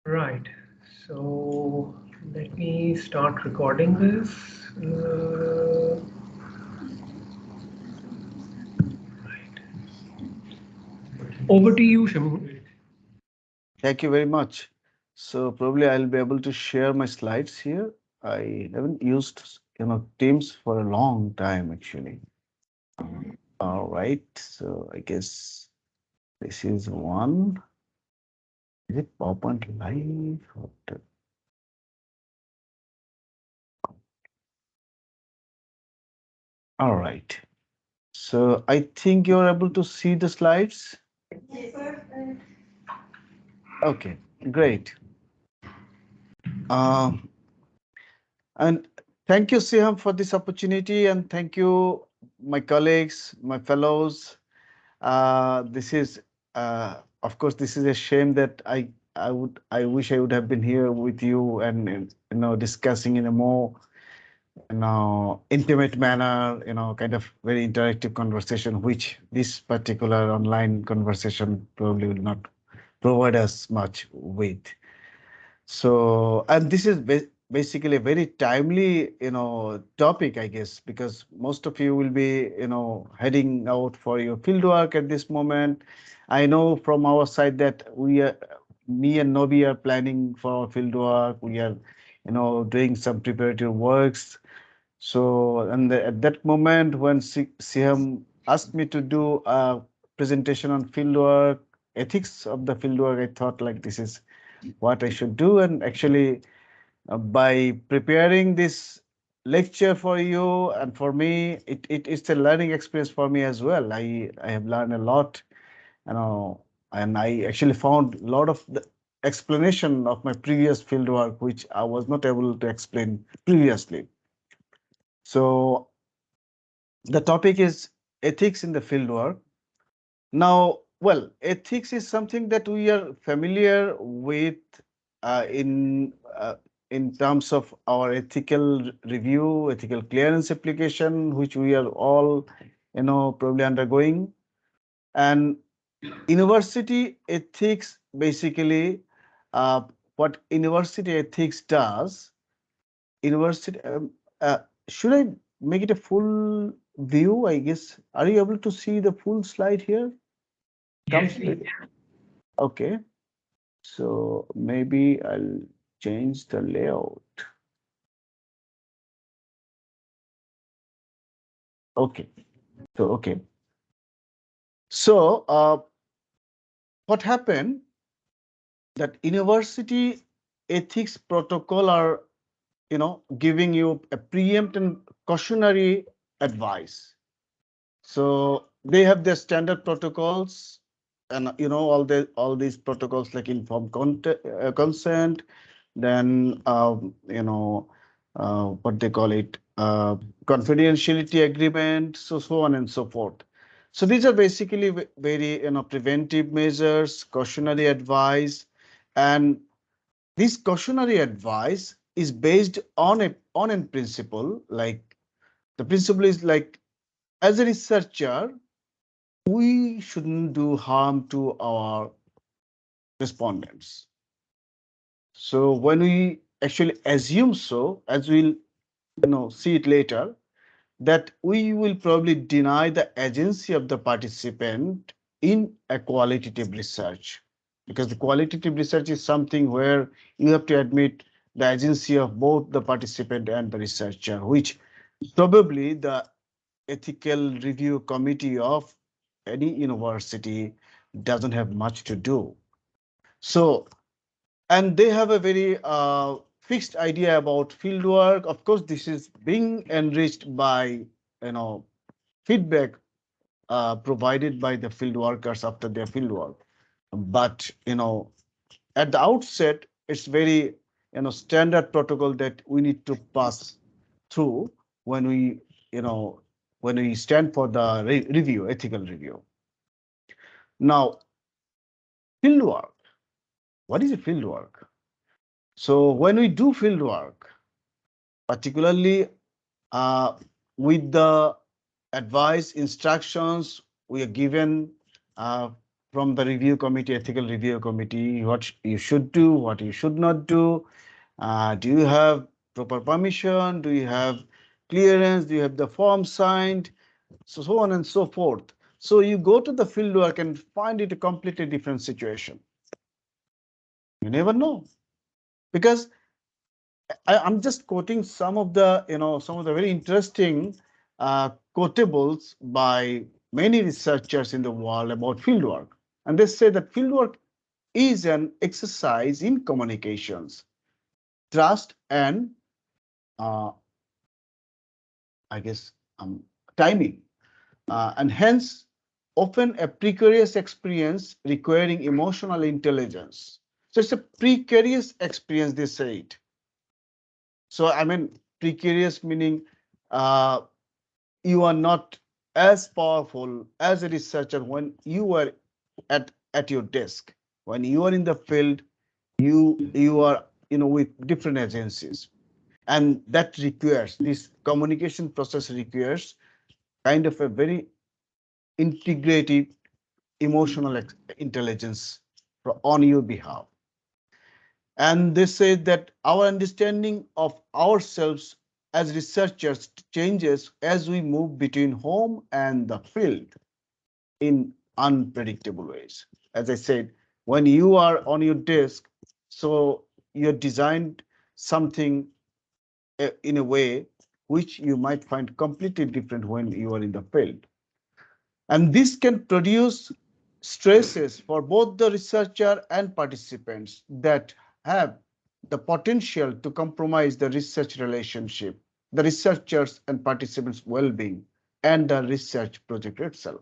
Right. So let me start recording this. Right. Over to you, Shamu. Thank you very much. So probably I'll be able to share my slides here. I haven't used, Teams for a long time actually. All right. So I guess this is one. Is it PowerPoint Live? All right. So I think you're able to see the slides. Okay, great. Um, and thank you, Siham, for this opportunity, and thank you, my colleagues, my fellows. This is, of course, this is a shame that I wish I would have been here with you and discussing in a more intimate manner, kind of very interactive conversation, which this particular online conversation probably will not provide us much with. So, and this is basically a very timely, topic, I guess, because most of you will be, heading out for your field work at this moment. I know from our side that me and Nobi are planning for our field work. We are, doing some preparatory works. So, and at that moment when Siham asked me to do a presentation on fieldwork, ethics of the fieldwork, I thought like this is what I should do. And actually, by preparing this lecture for you and for me, it's a learning experience for me as well. I have learned a lot, and I actually found a lot of the explanation of my previous fieldwork, which I was not able to explain previously. So the topic is ethics in the fieldwork. Now, well, ethics is something that we are familiar with uh, in uh, in terms of our ethical review, ethical clearance application, which we are all, probably undergoing. And university ethics basically, what university ethics does, university. Should I make it a full view? I guess. Are you able to see the full slide here? Yes, Comes we with. Okay. So maybe I'll change the layout. Okay. So, okay. So, what happened that university ethics protocol are, giving you a preempt and cautionary advice. So they have their standard protocols, and all these protocols like consent, then what they call it, confidentiality agreement, so on and so forth. So these are basically very preventive measures, cautionary advice, and this cautionary advice is based on a principle. Like the principle is like, as a researcher, we shouldn't do harm to our respondents. So when we actually assume so, as we'll see it later, that we will probably deny the agency of the participant in a qualitative research, because the qualitative research is something where you have to admit the agency of both the participant and the researcher, which probably the ethical review committee of any university doesn't have much to do. So, and they have a very fixed idea about fieldwork. Of course, this is being enriched by feedback provided by the field workers after their field work. But at the outset, it's very standard protocol that we need to pass through when we you know when we stand for the review, ethical review. Now, field work. What is a field work? So when we do field work, particularly uh, with the advice instructions we are given, uh, from the review committee, ethical review committee, what you should do, what you should not do. Do you have proper permission? Do you have clearance? Do you have the form signed? So on and so forth. So you go to the field work and find it a completely different situation. You never know, because I'm just quoting some of the, some of the very interesting quotables by many researchers in the world about fieldwork. And they say that fieldwork is an exercise in communications, trust, and uh, I guess timing, and hence often a precarious experience requiring emotional intelligence. So it's a precarious experience, they say it. So I mean, precarious meaning uh, you are not as powerful as a researcher when you are at your desk. When you are in the field, you are with different agencies, and that requires this communication process requires kind of a very integrative emotional intelligence on your behalf. And they say that our understanding of ourselves as researchers changes as we move between home and the field in unpredictable ways. As I said, when you are on your desk, so you're designed something in a way which you might find completely different when you are in the field. And this can produce stresses for both the researcher and participants that have the potential to compromise the research relationship, the researchers and participants' well-being, and the research project itself.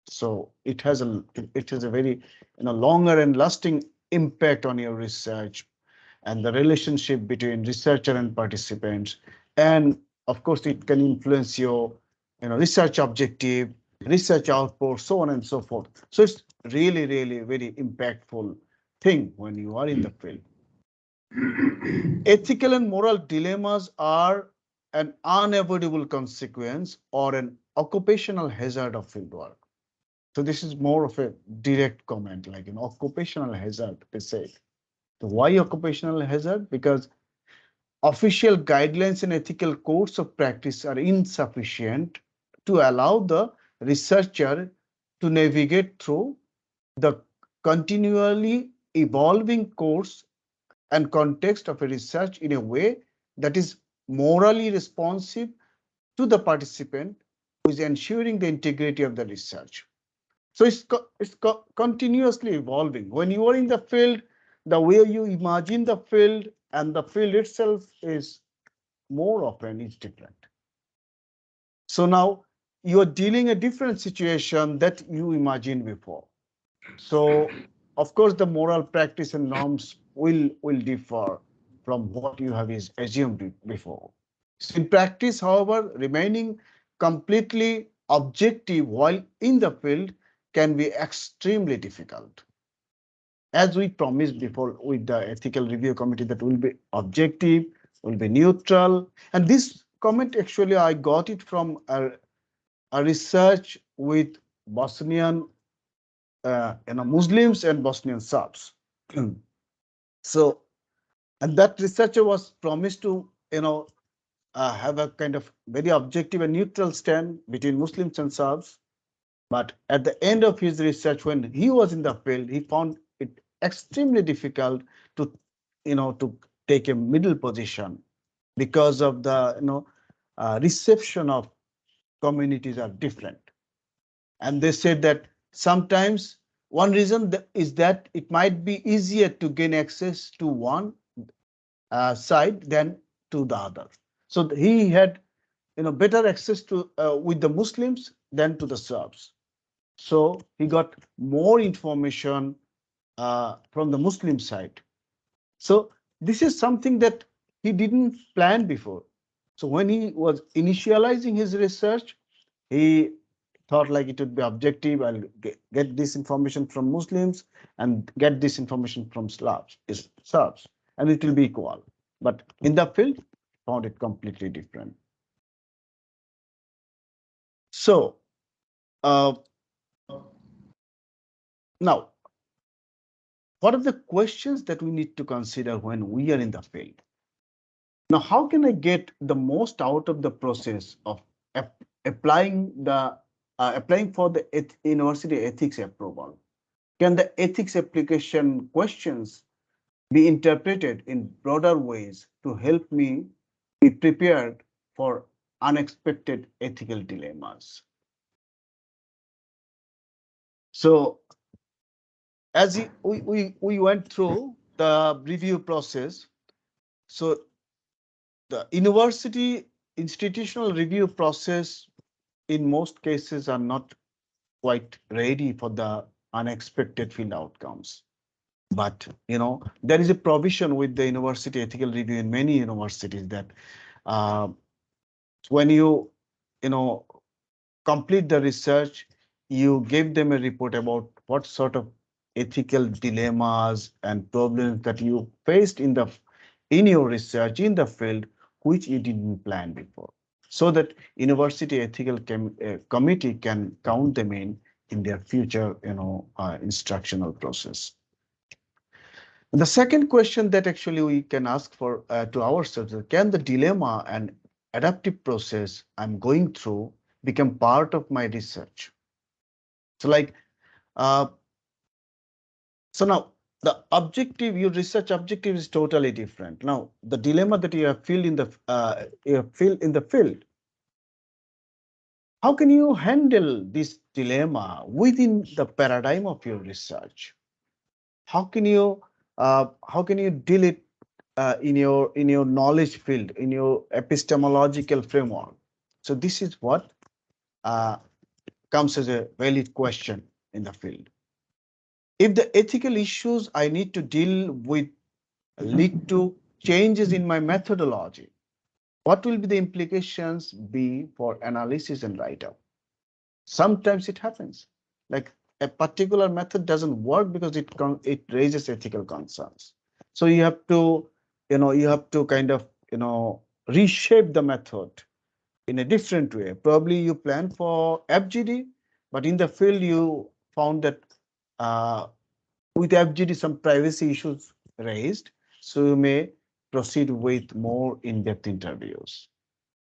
So it has a very longer and lasting impact on your research and the relationship between researcher and participants. And of course, it can influence your research objective, research output, so on and so forth. So it's really, really very impactful thing when you are in the field. Ethical and moral dilemmas are an unavoidable consequence or an occupational hazard of fieldwork. So this is more of a direct comment, like an occupational hazard, they say. So why occupational hazard? Because official guidelines and ethical codes of practice are insufficient to allow the researcher to navigate through the continually evolving course and context of a research in a way that is morally responsive to the participant who is ensuring the integrity of the research. So it's continuously evolving. When you are in the field, the way you imagine the field and the field itself is more often is different. So now you are dealing a different situation that you imagined before. So of course the moral practice and norms will differ from what you have is assumed before. So in practice, however, remaining completely objective while in the field can be extremely difficult. As we promised before with the ethical review committee that will be objective, will be neutral. And this comment actually I got it from a research with Bosnian Muslims and Bosnian Serbs. So, and that researcher was promised to have a kind of very objective and neutral stand between Muslims and Serbs. But at the end of his research, when he was in the field, he found it extremely difficult to, to take a middle position because of the, reception of communities are different. And they said that sometimes one reason is that it might be easier to gain access to one side than to the other. So he had, better access to with the Muslims than to the Serbs. So he got more information from the Muslim side. So this is something that he didn't plan before. So when he was initializing his research, he thought like it would be objective. I'll get this information from Muslims and get this information from Serbs, and it will be equal. But in the field, found it completely different. So Now, what are the questions that we need to consider when we are in the field? Now, how can I get the most out of the process of applying for the university ethics approval? Can the ethics application questions be interpreted in broader ways to help me be prepared for unexpected ethical dilemmas? So, as we went through the review process, so the university institutional review process in most cases are not quite ready for the unexpected field outcomes. But there is a provision with the university ethical review in many universities that uh, when you know complete the research, you give them a report about what sort of ethical dilemmas and problems that you faced in your research in the field, which you didn't plan before, so that university ethical committee can count them in their future instructional process. The second question that actually we can ask for to ourselves is, can the dilemma and adaptive process I'm going through become part of my research? So like, uh, so now the objective, your research objective is totally different. Now the dilemma that you have feel in the field, how can you handle this dilemma within the paradigm of your research? How can you deal it in your knowledge field, in your epistemological framework? So this is what uh, comes as a valid question in the field. If the ethical issues I need to deal with lead to changes in my methodology, what will be the implications be for analysis and write-up? Sometimes it happens, like a particular method doesn't work because it raises ethical concerns. So you have to kind of reshape the method in a different way. Probably you plan for FGD, but in the field you found that uh, with FGD some privacy issues raised, so you may proceed with more in-depth interviews.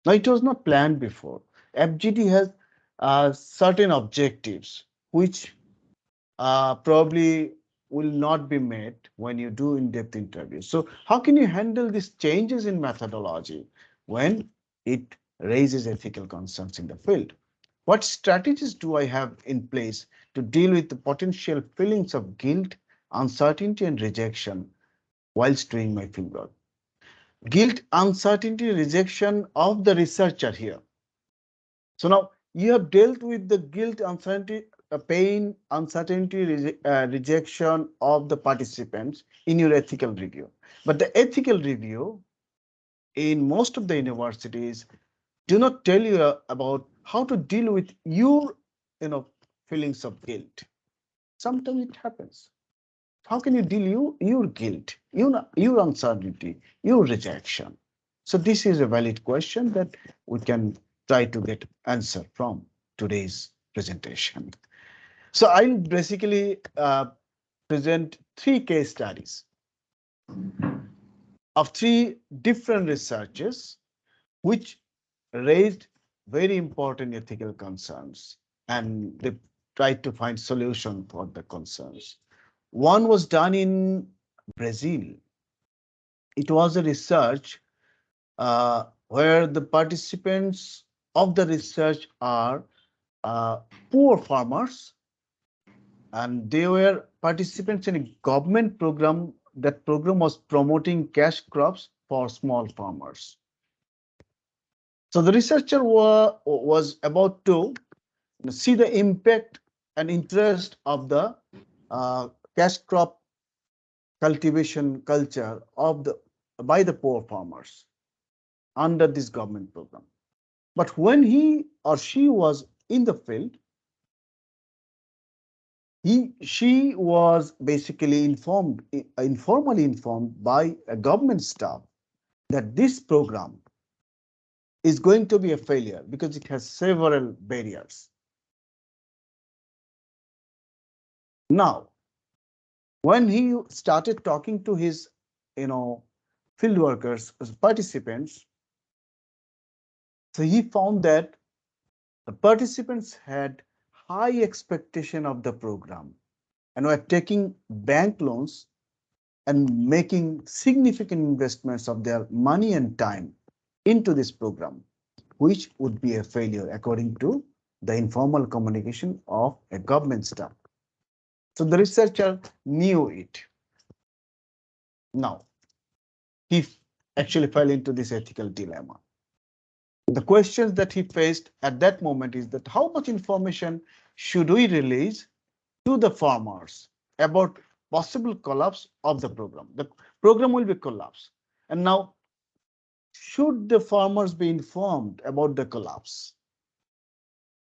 Now, it was not planned before. FGD has certain objectives which probably will not be met when you do in-depth interviews. So how can you handle these changes in methodology when it raises ethical concerns in the field? What strategies do I have in place to deal with the potential feelings of guilt, uncertainty, and rejection whilst doing my fieldwork? Guilt, uncertainty, rejection of the researcher here. So now you have dealt with the guilt, uncertainty, pain, uncertainty, rejection of the participants in your ethical review. But the ethical review in most of the universities do not tell you about how to deal with your feelings of guilt. Sometimes it happens. How can you deal your guilt, your uncertainty, your rejection? So this is a valid question that we can try to get answer from today's presentation. So I'll basically present three case studies of three different researches which raised very important ethical concerns, and they tried to find solution for the concerns. One was done in Brazil. It was a research where the participants of the research are uh, poor farmers, and they were participants in a government program. That program was promoting cash crops for small farmers. So the researcher was about to see the impact and interest of the uh, cash crop cultivation culture of the by the poor farmers under this government program. But when he or she was in the field, she was basically informally informed by a government staff that this program is going to be a failure because it has several barriers. Now, when he started talking to his, field workers, participants, so he found that the participants had high expectation of the program and were taking bank loans and making significant investments of their money and time into this program, which would be a failure according to the informal communication of a government staff. So the researcher knew it. Now, he actually fell into this ethical dilemma. The questions that he faced at that moment is that how much information should we release to the farmers about possible collapse of the program? The program will be collapsed. And now, should the farmers be informed about the collapse?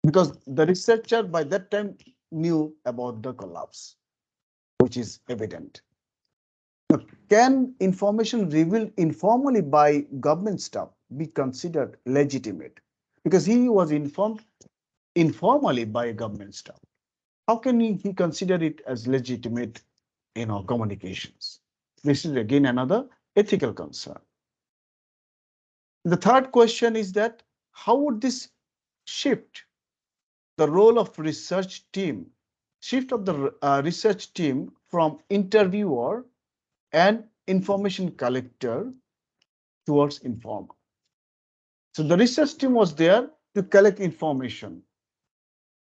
Because the researcher by that time knew about the collapse, which is evident. Now, can information revealed informally by government staff be considered legitimate? Because he was informed informally by government staff. How can he consider it as legitimate, communications? This is again another ethical concern. The third question is that how would this shift the role of research team, shift of the research team from interviewer and information collector towards informer. So the research team was there to collect information.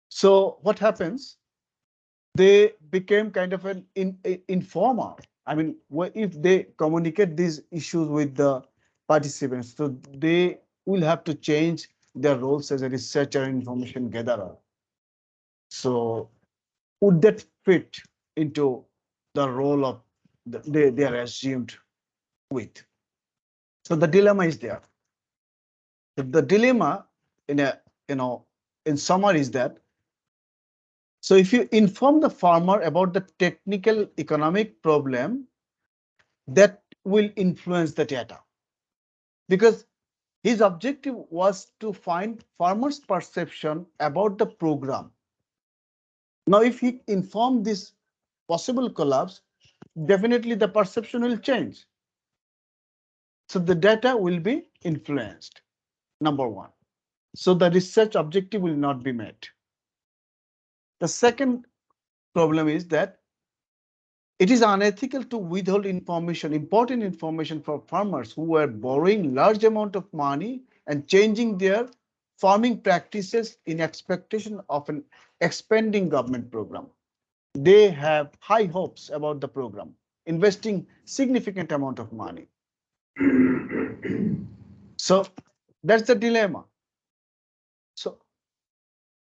So what happens? They became kind of an informer. I mean, if they communicate these issues with the participants, so they will have to change their roles as a researcher and information gatherer. So would that fit into the role of they are assumed with? So the dilemma is there. The dilemma in a in summary is that so if you inform the farmer about the technical economic problem, that will influence the data because his objective was to find farmers' perception about the program. Now, if he informed this possible collapse, definitely the perception will change. So the data will be influenced, number one. So the research objective will not be met. The second problem is that it is unethical to withhold information, important information for farmers who were borrowing large amount of money and changing their farming practices in expectation of an expanding government program. They have high hopes about the program, investing significant amount of money. So that's the dilemma. So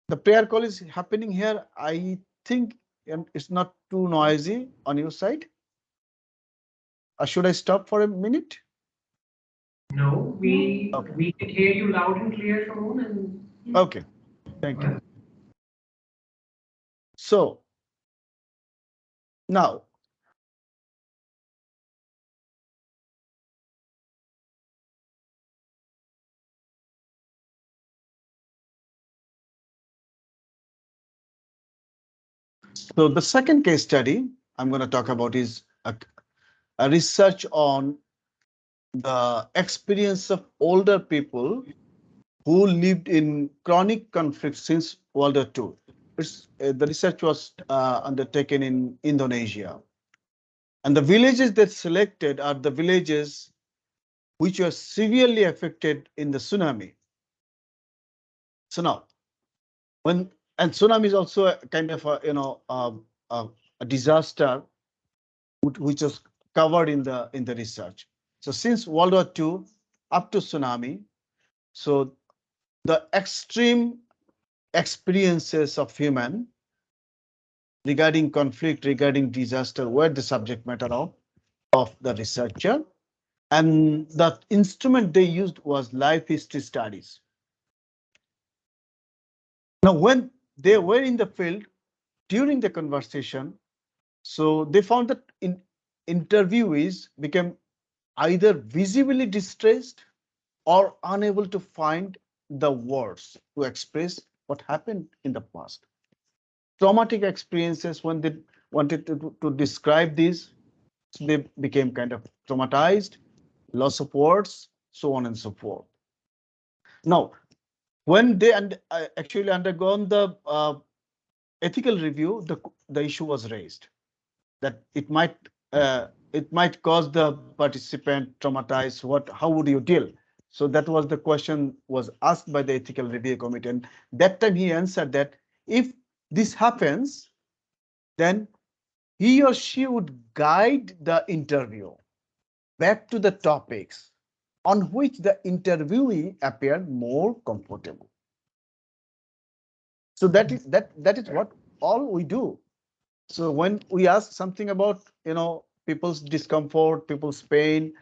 the prayer call is happening here. I think it's not too noisy on your side. Should I stop for a minute? No, we can hear you loud and clear, Sharon, and Okay, thank you. So now, so the second case study I'm going to talk about is a research on the experience of older people who lived in chronic conflict since World War II. The research was undertaken in Indonesia. And the villages that selected are the villages which were severely affected in the tsunami. So now, when and tsunami is also a kind of a disaster which was covered in the research. So since World War II up to tsunami, so the extreme experiences of human regarding conflict, regarding disaster were the subject matter of the researcher. And the instrument they used was life history studies. Now, when they were in the field during the conversation, so they found that interviewees became either visibly distressed or unable to find the words to express what happened in the past. Traumatic experiences when they wanted to describe these, they became kind of traumatized, loss of words, so on and so forth. Now, when they actually undergone the ethical review, the issue was raised that it might cause the participant traumatized. How would you deal? So that was the question was asked by the ethical review committee, and that time he answered that if this happens, then he or she would guide the interview back to the topics on which the interviewee appeared more comfortable. So that is what all we do. So when we ask something about people's discomfort, people's pain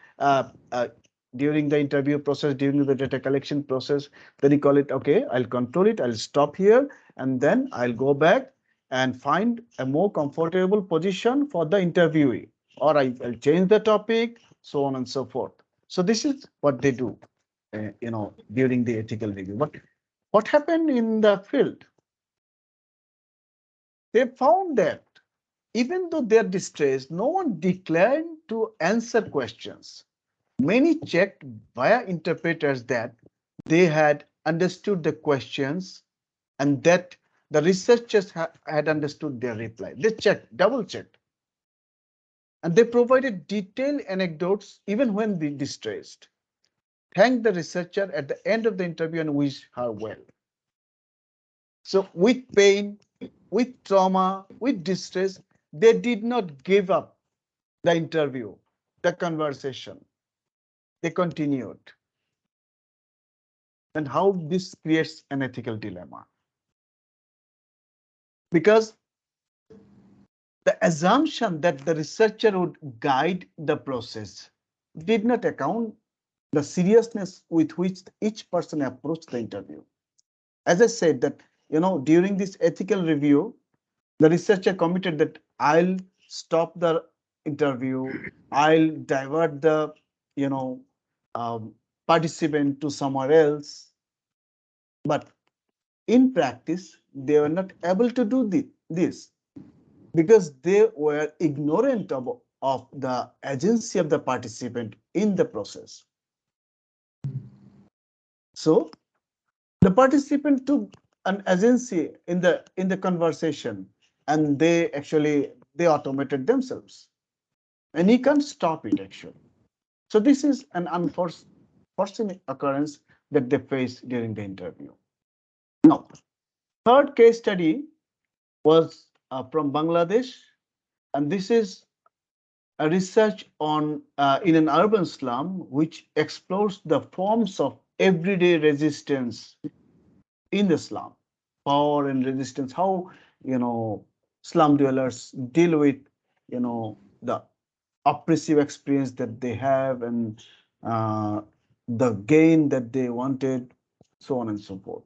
during the interview process, during the data collection process, then you call it okay. I'll control it. I'll stop here, and then I'll go back and find a more comfortable position for the interviewee, or I'll change the topic, so on and so forth. So this is what they do, during the ethical review. But what happened in the field? They found that even though they're distressed, no one declined to answer questions. Many checked via interpreters that they had understood the questions and that the researchers had understood their reply. They checked, double checked, and they provided detailed anecdotes even when they distressed. Thanked the researcher at the end of the interview and wished her well. So with pain, with trauma, with distress, they did not give up the interview, the conversation. They continued. And how this creates an ethical dilemma? Because the assumption that the researcher would guide the process did not account the seriousness with which each person approached the interview. As I said that, during this ethical review, the researcher committed that I'll stop the interview, I'll divert the, you know, um, participant to somewhere else. But in practice, they were not able to do this because they were ignorant of the agency of the participant in the process. So the participant took an agency in the conversation, and they automated themselves, and he can't stop it actually. So this is an unforeseen occurrence that they face during the interview. Now, third case study was from Bangladesh, and this is a research on in an urban slum which explores the forms of everyday resistance in the slum, power and resistance, how slum dwellers deal with the oppressive experience that they have and uh, the gain that they wanted, so on and so forth.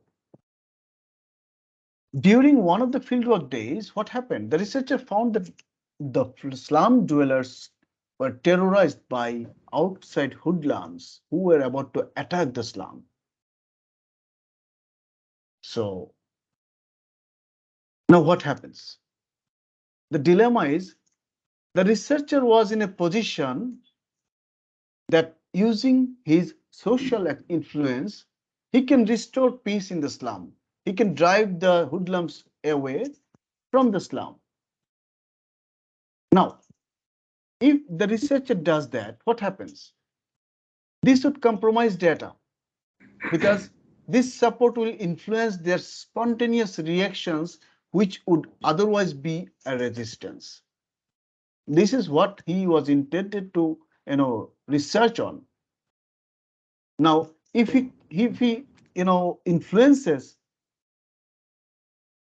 During one of the fieldwork days, what happened? The researcher found that the slum dwellers were terrorized by outside hoodlums who were about to attack the slum. So now what happens? The dilemma is the researcher was in a position that using his social influence, he can restore peace in the slum. He can drive the hoodlums away from the slum. Now, if the researcher does that, what happens? This would compromise data because this support will influence their spontaneous reactions, which would otherwise be a resistance. This is what he was intended to, research on. Now, if he influences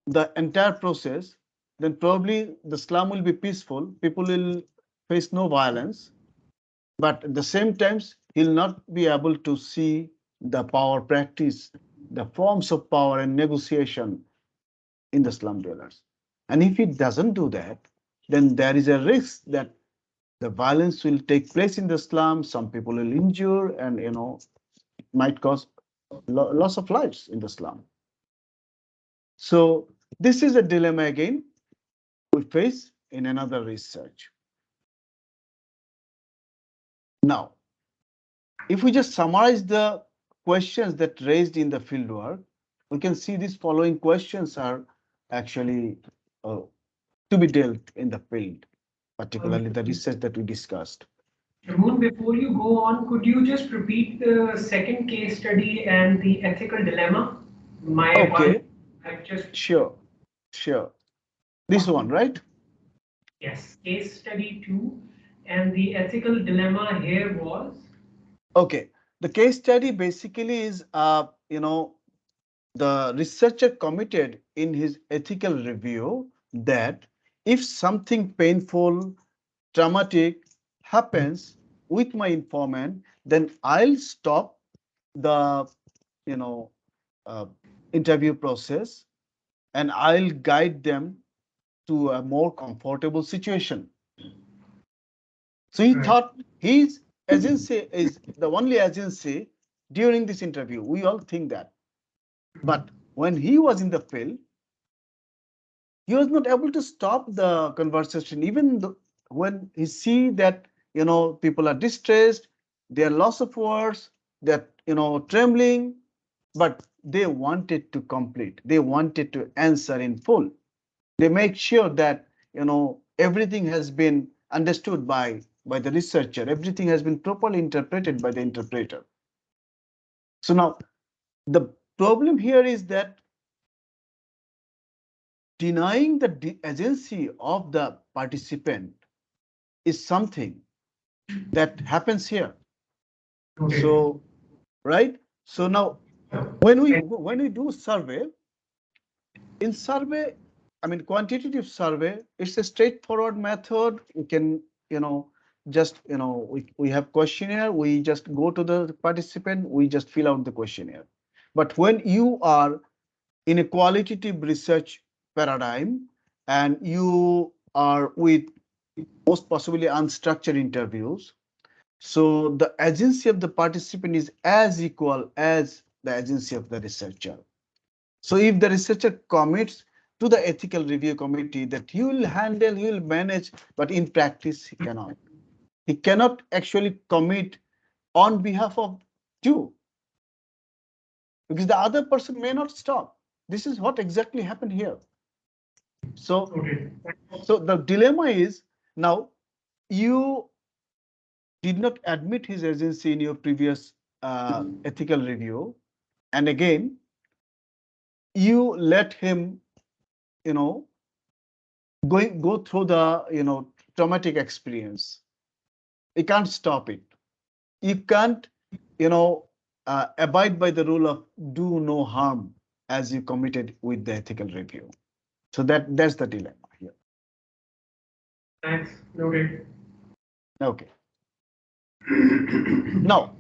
the entire process, then probably the slum will be peaceful. People will face no violence, but at the same times, he'll not be able to see the power practice, the forms of power and negotiation in the slum dwellers. And if he doesn't do that, then there is a risk that the violence will take place in the slum. Some people will injure, and might cause loss of lives in the slum. So this is a dilemma again we face in another research. Now, if we just summarize the questions that raised in the fieldwork, we can see these following questions are actually uh, to be dealt in the field, particularly the research that we discussed. Moon, before you go on, could you just repeat the second case study and the ethical dilemma? My apologies. Okay, I've just, sure, sure. This one, right? yes, case study two, and the ethical dilemma here was. Okay. The case study basically is, the researcher committed in his ethical review that if something painful, traumatic happens with my informant, then I'll stop the, you know, uh, interview process and I'll guide them to a more comfortable situation. So he Right. thought his agency is the only agency during this interview. We all think that. But when he was in the field, he was not able to stop the conversation, even when he see that people are distressed, they are loss of words, they're trembling, but they wanted to complete. They wanted to answer in full. They make sure that everything has been understood by the researcher, everything has been properly interpreted by the interpreter. So now the problem here is that denying the agency of the participant is something that happens here. Noted. So right, so now when we do survey, in survey, I mean quantitative survey, it's a straightforward method. We can just we have questionnaire, we just go to the participant, we just fill out the questionnaire. But when you are in a qualitative research paradigm and you are with most possibly unstructured interviews, so the agency of the participant is as equal as the agency of the researcher. So if the researcher commits to the ethical review committee that he will handle, he will manage, but in practice he cannot. He cannot actually commit on behalf of you because the other person may not stop. This is what exactly happened here. So, Noted. so the dilemma is now you did not admit his agency in your previous ethical review, and again you let him, you know, go through the traumatic experience. You can't stop it. You can't, you know, abide by the rule of do no harm as you committed with the ethical review. So that's the dilemma here. Thanks. Noted. Okay. Now,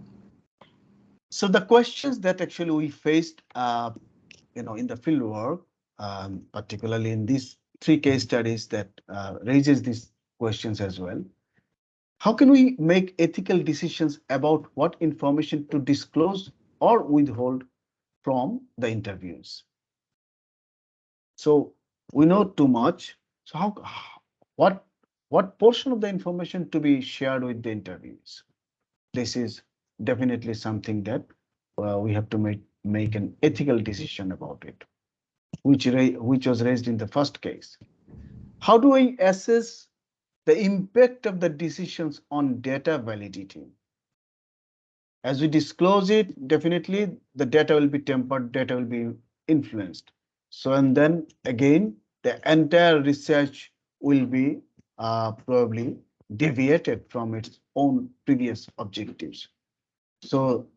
so the questions that actually we faced, in the field work, particularly in these three case studies that raises these questions as well. How can we make ethical decisions about what information to disclose or withhold from the interviews? So we know too much. So what what portion of the information to be shared with the interviews? This is definitely something that we have to make an ethical decision about it, which was raised in the first case. How do I assess the impact of the decisions on data validity? As we disclose it, definitely the data will be tempered, data will be influenced. So, and then again, the entire research will be probably deviated from its own previous objectives. So,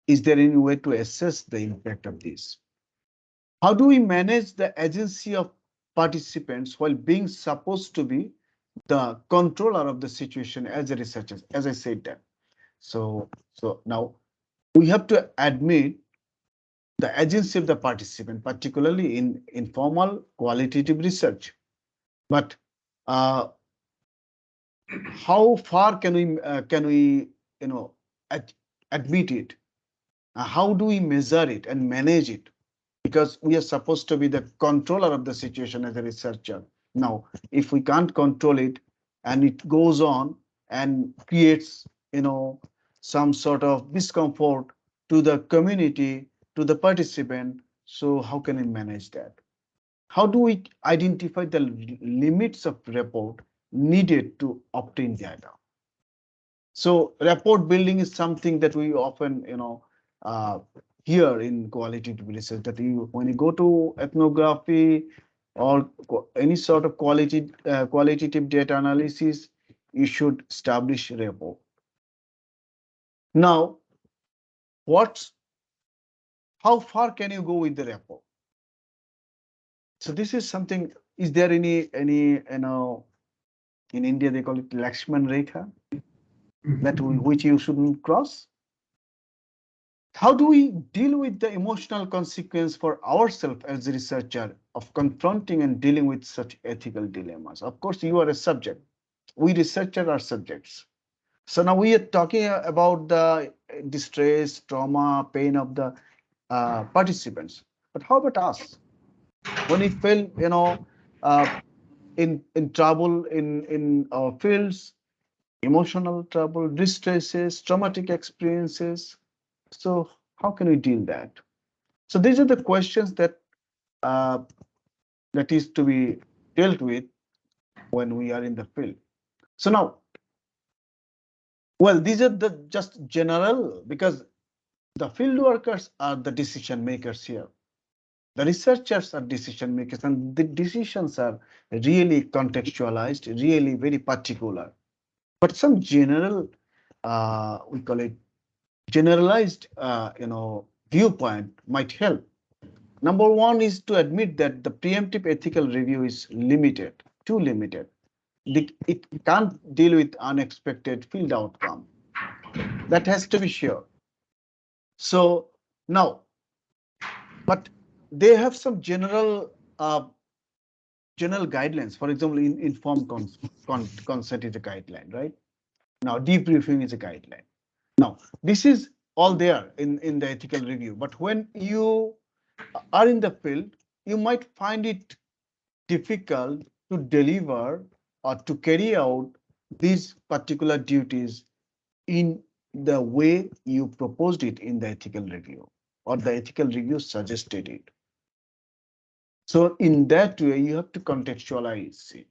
is there any way to assess the impact of this? How do we manage the agency of participants while being supposed to be the controller of the situation as a researcher, as I said that. So now we have to admit the agency of the participant, particularly in informal qualitative research. But uh, how far can we ad admit it? How do we measure it and manage it? Because we are supposed to be the controller of the situation as a researcher. Now, if we can't control it and it goes on and creates, some sort of discomfort to the community, to the participant, so how can we manage that? How do we identify the limits of report needed to obtain data? So rapport building is something that we often, uh, hear in qualitative research, that when you go to ethnography or any sort of qualitative data analysis, you should establish rapport. Now, what's how far can you go with the rapport? So this is something. Is there any in India they call it Lakshman Rekha, that which you shouldn't cross? How do we deal with the emotional consequence for ourselves as a researcher of confronting and dealing with such ethical dilemmas? Of course, you are a subject. We researchers are subjects. So now we are talking about the distress, trauma, pain of the participants. But how about us? When we feel, uh, in trouble in our fields, emotional trouble, distresses, traumatic experiences. So how can we deal that? So these are the questions uh, that is to be dealt with when we are in the field. So now, well, these are the just general, because the field workers are the decision makers here. The researchers are decision makers, and the decisions are really contextualized, really very particular. But some general, we call it generalized, viewpoint might help. Number one is to admit that the preemptive ethical review is limited, too limited. It can't deal with unexpected field outcome. That has to be sure. So now, but they have some general guidelines. For example, informed consent is a guideline, right? Now, debriefing is a guideline. Now, this is all there in the ethical review. But when you are in the field, you might find it difficult to deliver or to carry out these particular duties in the way you proposed it in the ethical review, or the ethical review suggested it. So in that way, you have to contextualize it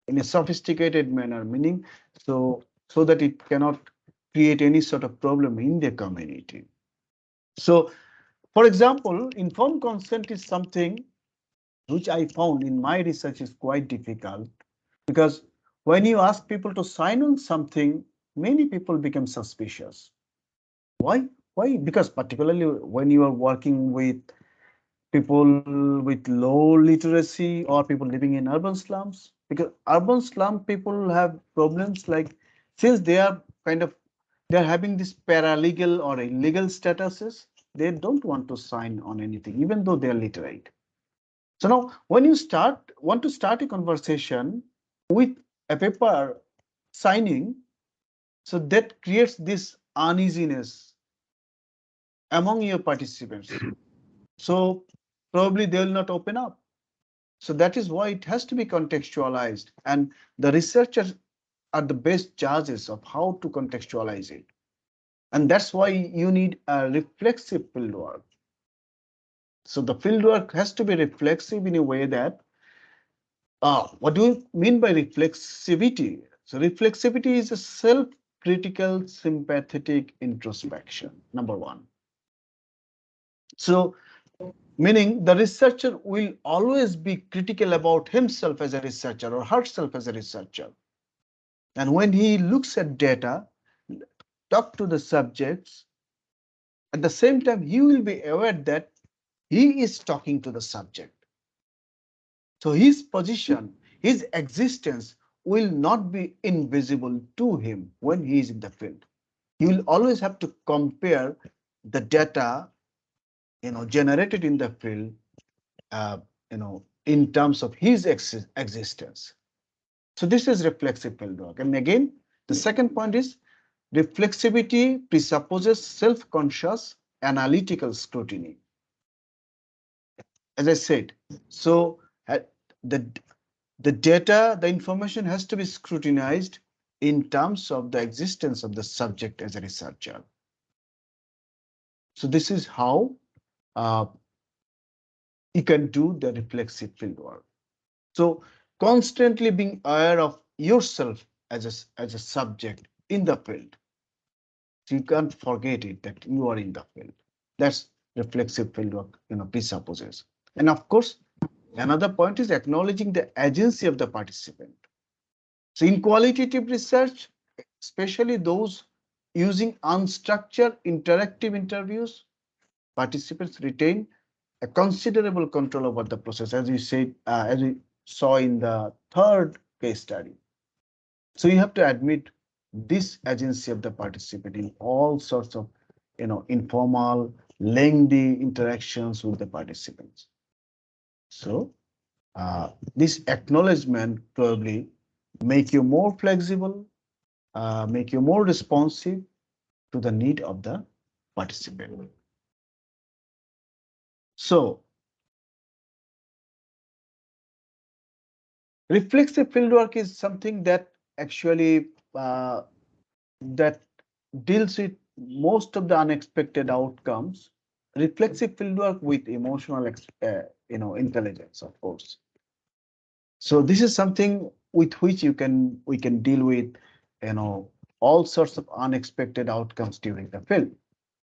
in a sophisticated manner, meaning so that it cannot create any sort of problem in the community. So, for example, informed consent is something which I found in my research is quite difficult, because when you ask people to sign on something, many people become suspicious. Why? Why? Because particularly when you are working with people with low literacy or people living in urban slums, because urban slum people have problems like, since they are kind of, they're having this paralegal or illegal statuses, they don't want to sign on anything, even though they're literate. So now when you want to start a conversation with a paper signing, so that creates this uneasiness among your participants. So probably they will not open up. So that is why it has to be contextualized, and the researchers are the best judges of how to contextualize it. And that's why you need a reflexive fieldwork. So the fieldwork has to be reflexive in a way that, what do you mean by reflexivity? So reflexivity is a self-critical, sympathetic introspection, number one. So meaning the researcher will always be critical about himself as a researcher or herself as a researcher. And when he looks at data, talk to the subjects, at the same time, he will be aware that he is talking to the subject. So his position, his existence will not be invisible to him when he is in the field. He will always have to compare the data, generated in the field, in terms of his existence. So this is reflexive fieldwork. And again, the second point is reflexivity presupposes self-conscious analytical scrutiny. As I said, so the The data, the information has to be scrutinized in terms of the existence of the subject as a researcher. So this is how uh, you can do the reflexive fieldwork. So constantly being aware of yourself as a subject in the field. So you can't forget it that you are in the field. That's reflexive fieldwork, presupposes. And of course, another point is acknowledging the agency of the participant. So in qualitative research, especially those using unstructured interactive interviews, participants retain a considerable control over the process, as we said, as we saw in the third case study. So you have to admit this agency of the participant in all sorts of, informal, lengthy interactions with the participants. So this acknowledgement probably make you more flexible, make you more responsive to the need of the participant. So reflexive fieldwork is something that actually that deals with most of the unexpected outcomes. Reflexive fieldwork with emotional, intelligence, of course. So this is something with which we can deal with, all sorts of unexpected outcomes during the film.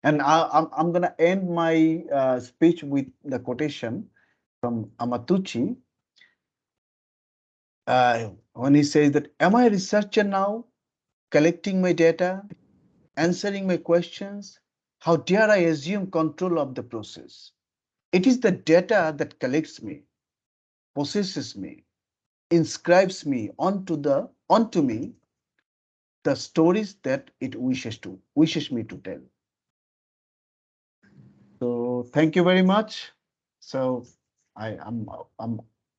And I'm going to end my speech with the quotation from Amatucci when he says that, "Am I a researcher now, collecting my data, answering my questions? How dare I assume control of the process? It is the data that collects me, possesses me, inscribes me onto me the stories that it wishes me to tell." So thank you very much. So I'm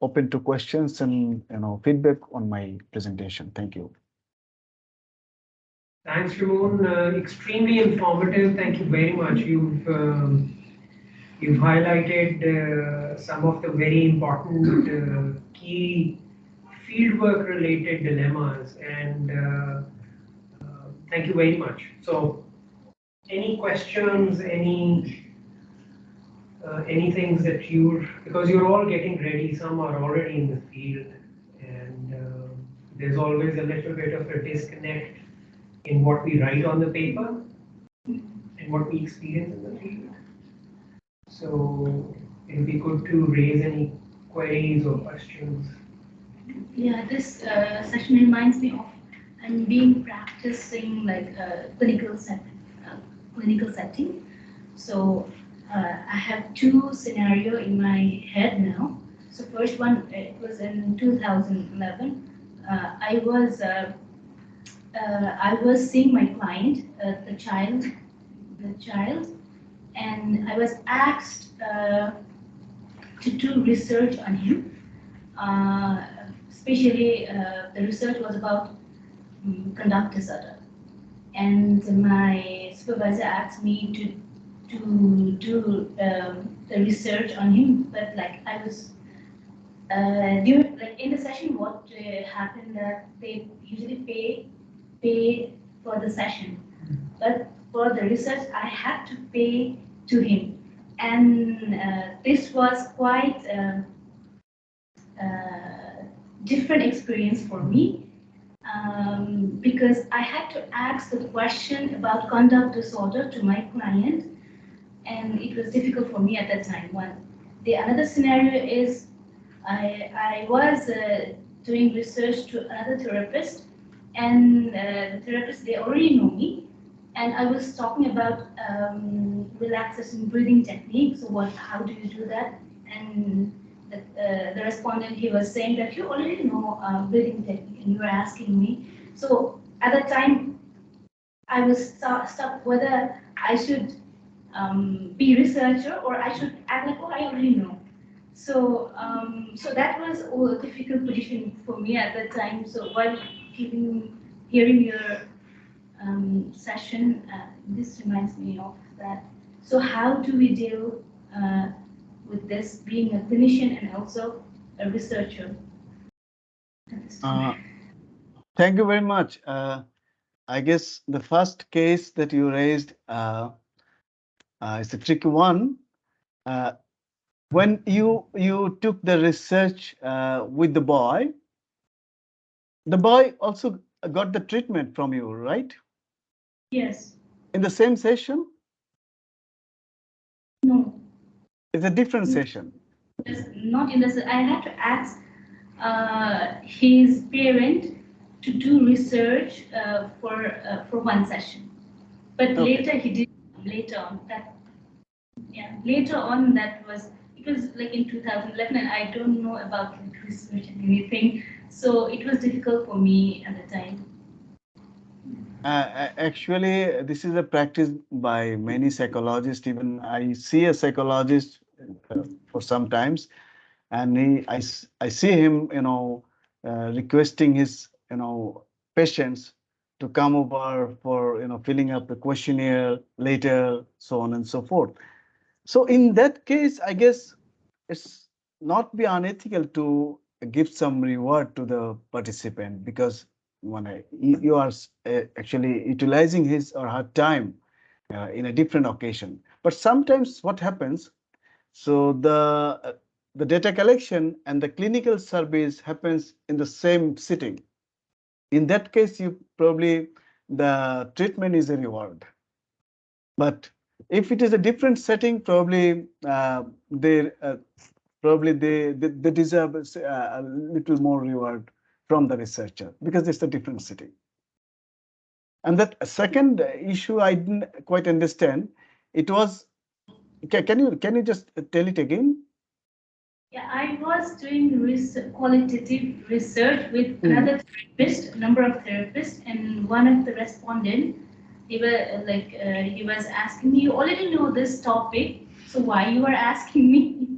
open to questions and feedback on my presentation. Thank you. Thanks, Ramon. Extremely informative. Thank you very much. You've highlighted some of the very important key fieldwork related dilemmas, and thank you very much. So, any questions, any things that because you're all getting ready, some are already in the field, and there's always a little bit of a disconnect in what we write on the paper and what we experience in the field. So it would be good to raise any queries or questions. Yeah, this session reminds me of I'm being practicing like a clinical setting. So I have two scenario in my head now. So first one, it was in 2011. I was seeing my client, the child, and I was asked to do research on him. Especially the research was about conduct disorder, and my supervisor asked me to do the research on him. But like I was during like in the session, what happened that they usually pay for the session, but for the research I had to pay to him, and this was quite. Different experience for me because I had to ask the question about conduct disorder to my client, and it was difficult for me at that time. The another scenario is I was doing research to another therapist, and the therapist, they already know me, and I was talking about relaxation breathing techniques. So how do you do that? And the respondent, he was saying that you already know breathing technique, and you were asking me. So at that time, I was stuck whether I should be researcher or I should act like, oh, I already know. So that was a difficult position for me at that time. So while hearing your session, this reminds me of that. So how do we deal with this being a clinician and also a researcher? Uh, Thank you very much. I guess the first case that you raised is a tricky one. Uh, when you took the research with the boy also got the treatment from you, right? Yes. In the same session? No. It's a different session. Not in this. I had to ask his parent to do research for one session, but Okay. later he did later on that. Yeah, later on that was it was like in 2011, and I don't know about like research and anything, so it was difficult for me at the time. Actually, this is a practice by many psychologists. Even I see a psychologist for sometimes, and I see him, requesting his, patients to come over for, filling up the questionnaire later, so on and so forth. So in that case, I guess it's not be unethical to give some reward to the participant, because you are actually utilizing his or her time in a different occasion. But sometimes what happens, so the data collection and the clinical service happens in the same sitting. In that case, you probably the treatment is a reward. But if it is a different setting, probably they they deserve a little more reward from the researcher, because it's a different setting. And that second issue I didn't quite understand. It was, can you just tell it again? Yeah, I was doing qualitative research with another therapist, a number of therapists, and one of the respondent, he was asking me, you already know this topic, so why you are asking me?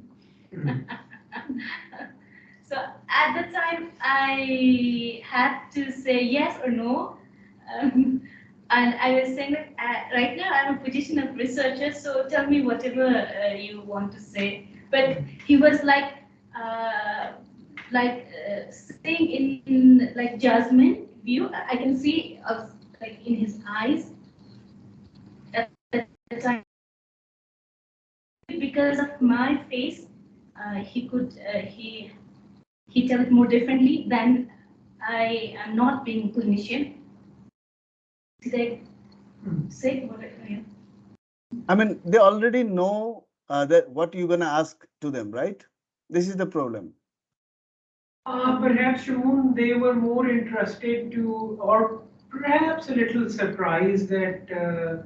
So at the time, I had to say yes or no. And I was saying that right now I'm a position of researcher, so tell me whatever you want to say. But he was saying in like judgment view. I can see like in his eyes at the time because of my face, he could he tell it more differently than I am not being clinician. Did I say what? I mean, they already know that what you're gonna ask to them, right? This is the problem. Perhaps, Shimon, they were more interested to, or perhaps a little surprised that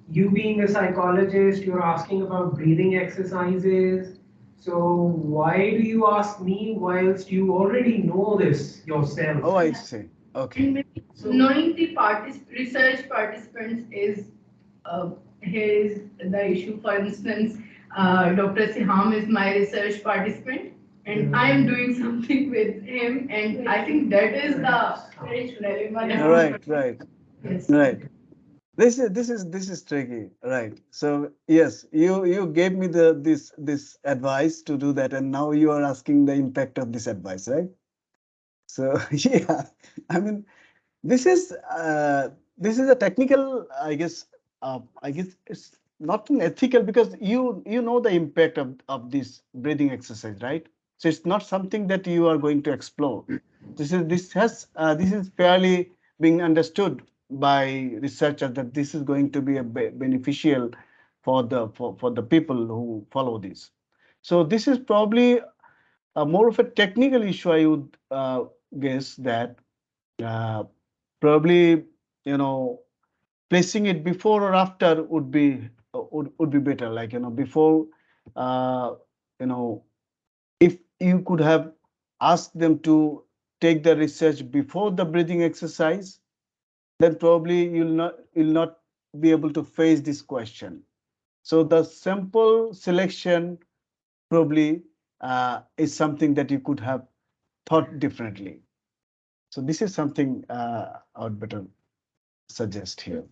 you being a psychologist, you're asking about breathing exercises. So why do you ask me whilst you already know this yourself? Oh, I see. Okay. And maybe knowing the research participants is here is the issue. For instance, Dr. Siham is my research participant, and I am doing something with him, and I think that is the very dilemma. Right, right, Yes. right. This is tricky, right? So yes, you gave me this advice to do that, and now you are asking the impact of this advice, right? So yeah, I mean, this is a technical, I guess it's not an ethical, because you know the impact of this breathing exercise, right? So it's not something that you are going to explore. This is fairly being understood by researchers, that this is going to be a beneficial for the people who follow this. So this is probably more of a technical issue, I would guess, that uh, probably, you know, placing it before or after would be better. Like, before, uh, you know, if you could have asked them to take the research before the breathing exercise, then probably you'll not be able to face this question. So the sample selection probably is something that you could have thought differently. So this is something I would better suggest here.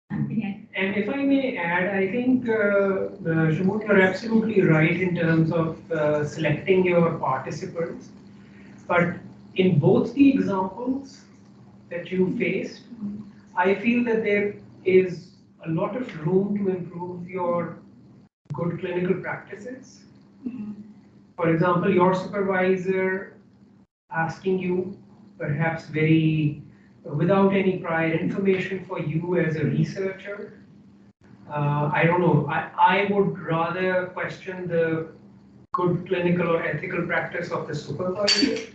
And if I may add, I think, Shimon, you're absolutely right in terms of selecting your participants. But in both the examples that you faced, I feel that there is a lot of room to improve your good clinical practices. For example, your supervisor asking you, perhaps very without any prior information for you as a researcher. I don't know. I would rather question the good clinical or ethical practice of the supervisor,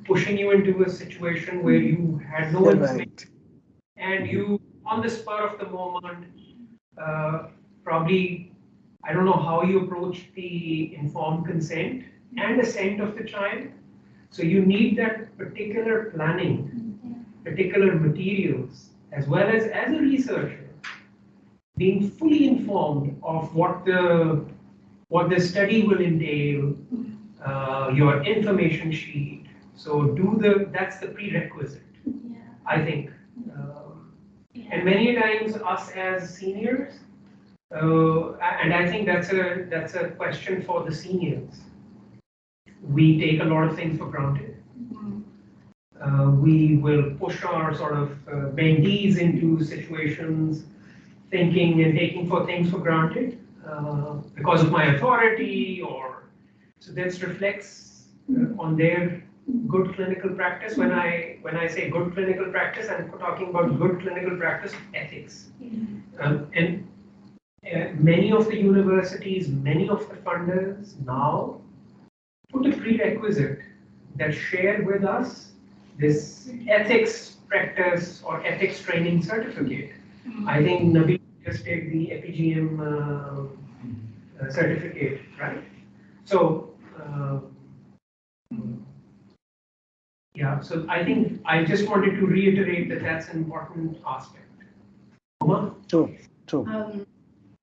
pushing you into a situation where you had no information Right. and you, on the spur of the moment, uh, probably, I don't know how you approach the informed consent and assent of the child. So you need that particular planning, particular materials, as well as a researcher, being fully informed of what the study will entail, your information sheet. So that's the prerequisite, I think. And many times us as seniors, and I think that's a question for the seniors. We take a lot of things for granted. We will push our sort of mentees into situations, thinking and taking for things for granted because of my authority, or so this reflects on their good clinical practice. When I say good clinical practice, I'm talking about good clinical practice of ethics. And many of the universities, many of the funders now put a prerequisite that share with us this ethics practice or ethics training certificate. I think Nabil just did the EpiGM certificate, right? So, yeah, so I think I just wanted to reiterate that that's an important aspect. Uma? True. True.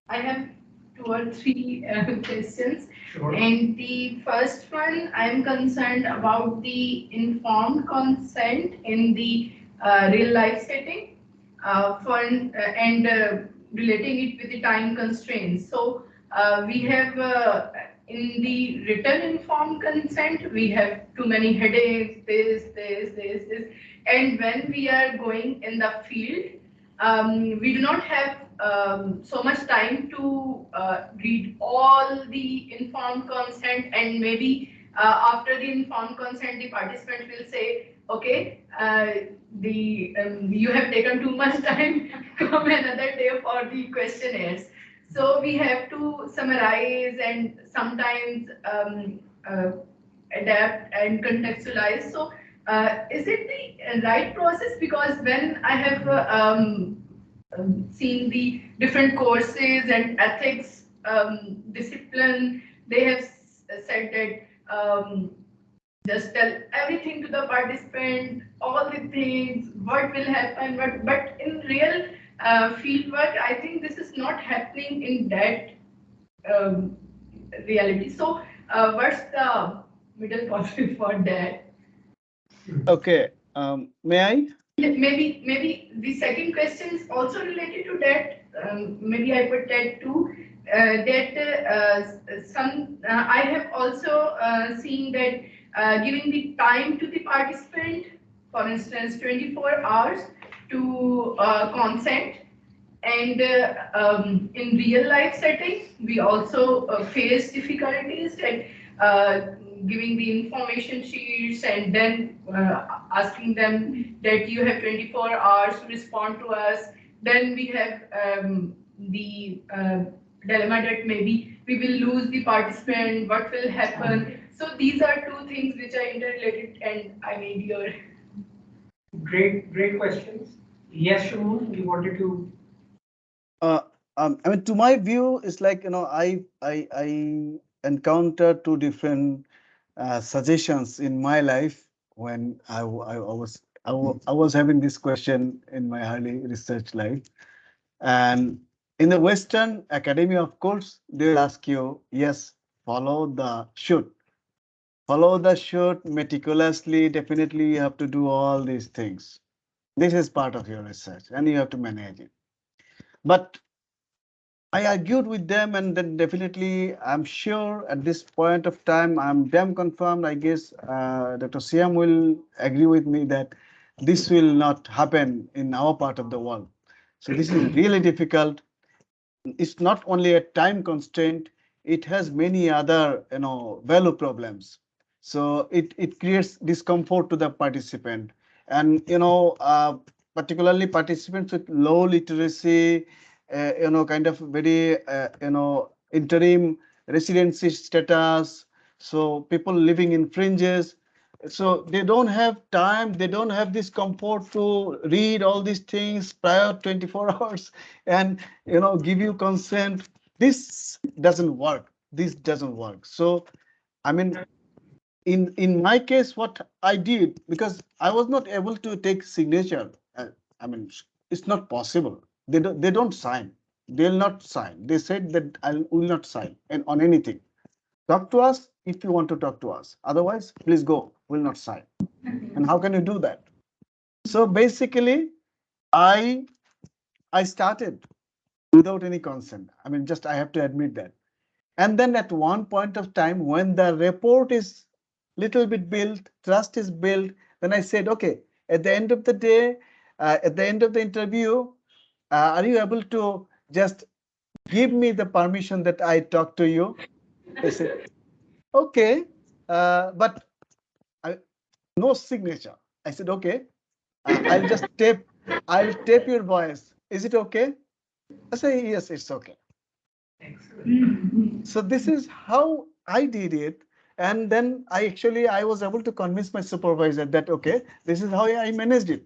I have two or three questions. Sure. And the first one, I'm concerned about the informed consent in the real life setting and relating it with the time constraints. So we have in the written informed consent, we have too many headaches, this. And when we are going in the field, we do not have so much time to read all the informed consent, and maybe after the informed consent, the participant will say, okay, you have taken too much time, come another day for the questionnaires. So we have to summarize and sometimes adapt and contextualize. So is it the right process? Because when I have seen the different courses and ethics discipline, they have said that just tell everything to the participant, all the things, what will happen, but in real field work, I think this is not happening in that reality. So what's the middle policy for that? Okay. May I? Maybe the second question is also related to that. Maybe I put that too. I have also seen that giving the time to the participant, for instance, 24 hours to consent. And in real life settings, we also face difficulties that giving the information sheets and then asking them that you have 24 hours to respond to us. Then we have the dilemma that maybe we will lose the participant, what will happen. So these are two things which are interrelated, and I need your... Great questions. Yes, Shamun, you wanted to... I mean, to my view, it's like, I encounter two different suggestions in my life when I was having this question in my early research life. And in the Western academia, of course, they will ask you, yes, follow the shoot. Follow the shoot meticulously. Definitely, you have to do all these things. This is part of your research and you have to manage it. But I argued with them, and then definitely, I'm sure at this point of time, I'm damn confirmed. I guess Dr. Siam will agree with me that this will not happen in our part of the world. So this is really difficult. It's not only a time constraint, it has many other value problems. So it creates discomfort to the participant, and particularly participants with low literacy, kind of very interim residency status, so people living in fringes, so they don't have time, they don't have this comfort to read all these things prior 24 hours and give you consent. This doesn't work, this doesn't work. So I mean, in my case, what I did, because I was not able to take signature, I mean, it's not possible. They don't sign, they'll not sign. They said that I will not sign and on anything. Talk to us if you want to talk to us, otherwise please go, will not sign. And how can you do that? So basically, i I started without any consent. I mean, just I have to admit that. And then at one point of time, when the report is little bit built, trust is built, then I said, okay, at the end of the day, at the end of the interview, are you able to just give me the permission that I talk to you? They said, okay, but I, no signature. I said, okay, I'll just I'll tape your voice. Is it okay? I say, yes, it's okay. Excellent. So this is how I did it. And then I was able to convince my supervisor that, okay, this is how I managed it.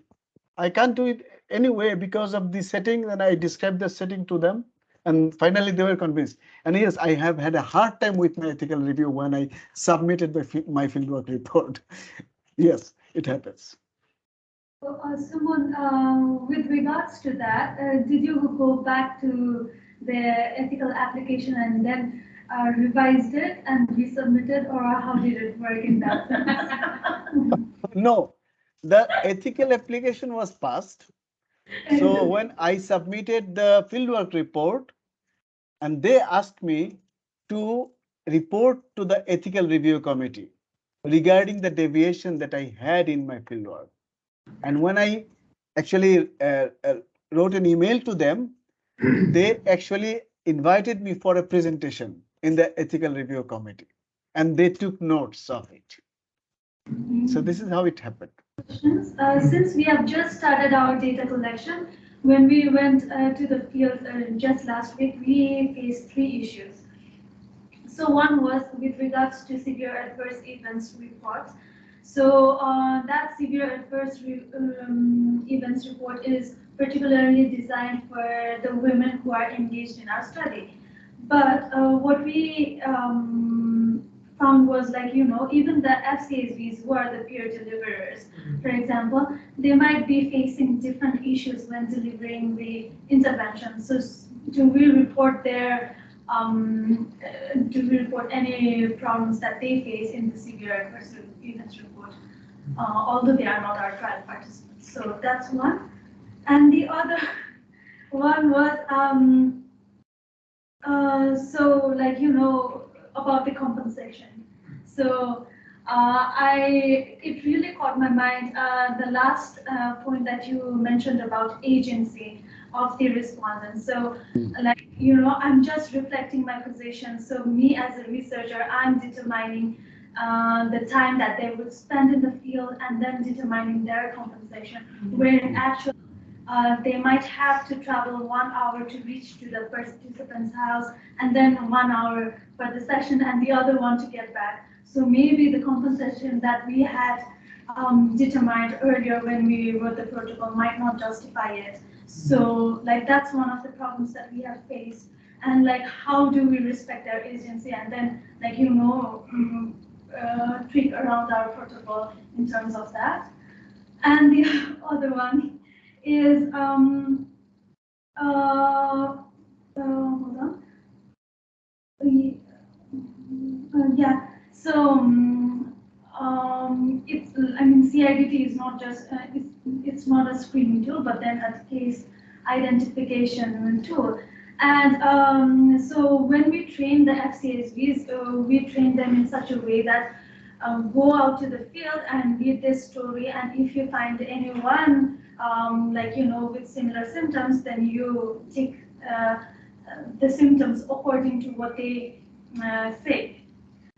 I can't do it anyway because of the setting, and I described the setting to them. And finally they were convinced. And yes, I have had a hard time with my ethical review when I submitted my fieldwork report. Yes, it happens. So, Suman, with regards to that, did you go back to the ethical application and then revised it and resubmitted, or how did it work in that sense? No, the ethical application was passed. So when I submitted the fieldwork report, and they asked me to report to the ethical review committee regarding the deviation that I had in my fieldwork. And when I actually wrote an email to them, they actually invited me for a presentation in the ethical review committee, and they took notes of it. So this is how it happened. Questions. Since we have just started our data collection, when we went to the field just last week, we faced three issues. So one was with regards to severe adverse events reports. So that severe adverse events report is particularly designed for the women who are engaged in our study. But what we found was, like, even the FCSVs who are the peer deliverers, for example, they might be facing different issues when delivering the intervention. So do we report do we report any problems that they face in the severe adverse events report, although they are not our trial participants? So that's one. And the other one was, so, like, about the compensation. So it really caught my mind, the last point that you mentioned about agency of the respondent. So, like, I'm just reflecting my position. So me as a researcher, I'm determining the time that they would spend in the field and then determining their compensation, where in actual they might have to travel 1 hour to reach to the participant's house, and then 1 hour for the session and the other one to get back. So maybe the compensation that we had determined earlier when we wrote the protocol might not justify it. So, like, that's one of the problems that we have faced. And, like, how do we respect their agency and then, like, tweak around our protocol in terms of that? And the other one is, hold on. Yeah, so it's, I mean, CIDT is not just, it's not a screening tool, but then a case identification tool. And so when we train the FCSVs, we train them in such a way that go out to the field and read their story. And if you find anyone with similar symptoms, then you take the symptoms according to what they say.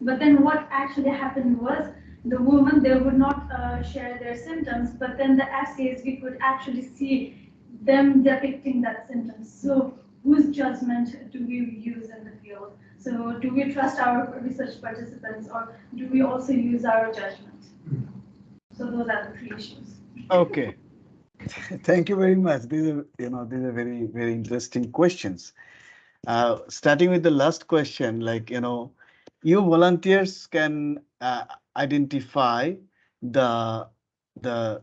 But then what actually happened was the woman, they would not share their symptoms, but then the essays, we could actually see them depicting that symptoms. So whose judgment do we use in the field? So do we trust our research participants, or do we also use our judgment? So those are the three issues. Okay. Thank you very much. These are very, very interesting questions. Starting with the last question, you volunteers can identify the the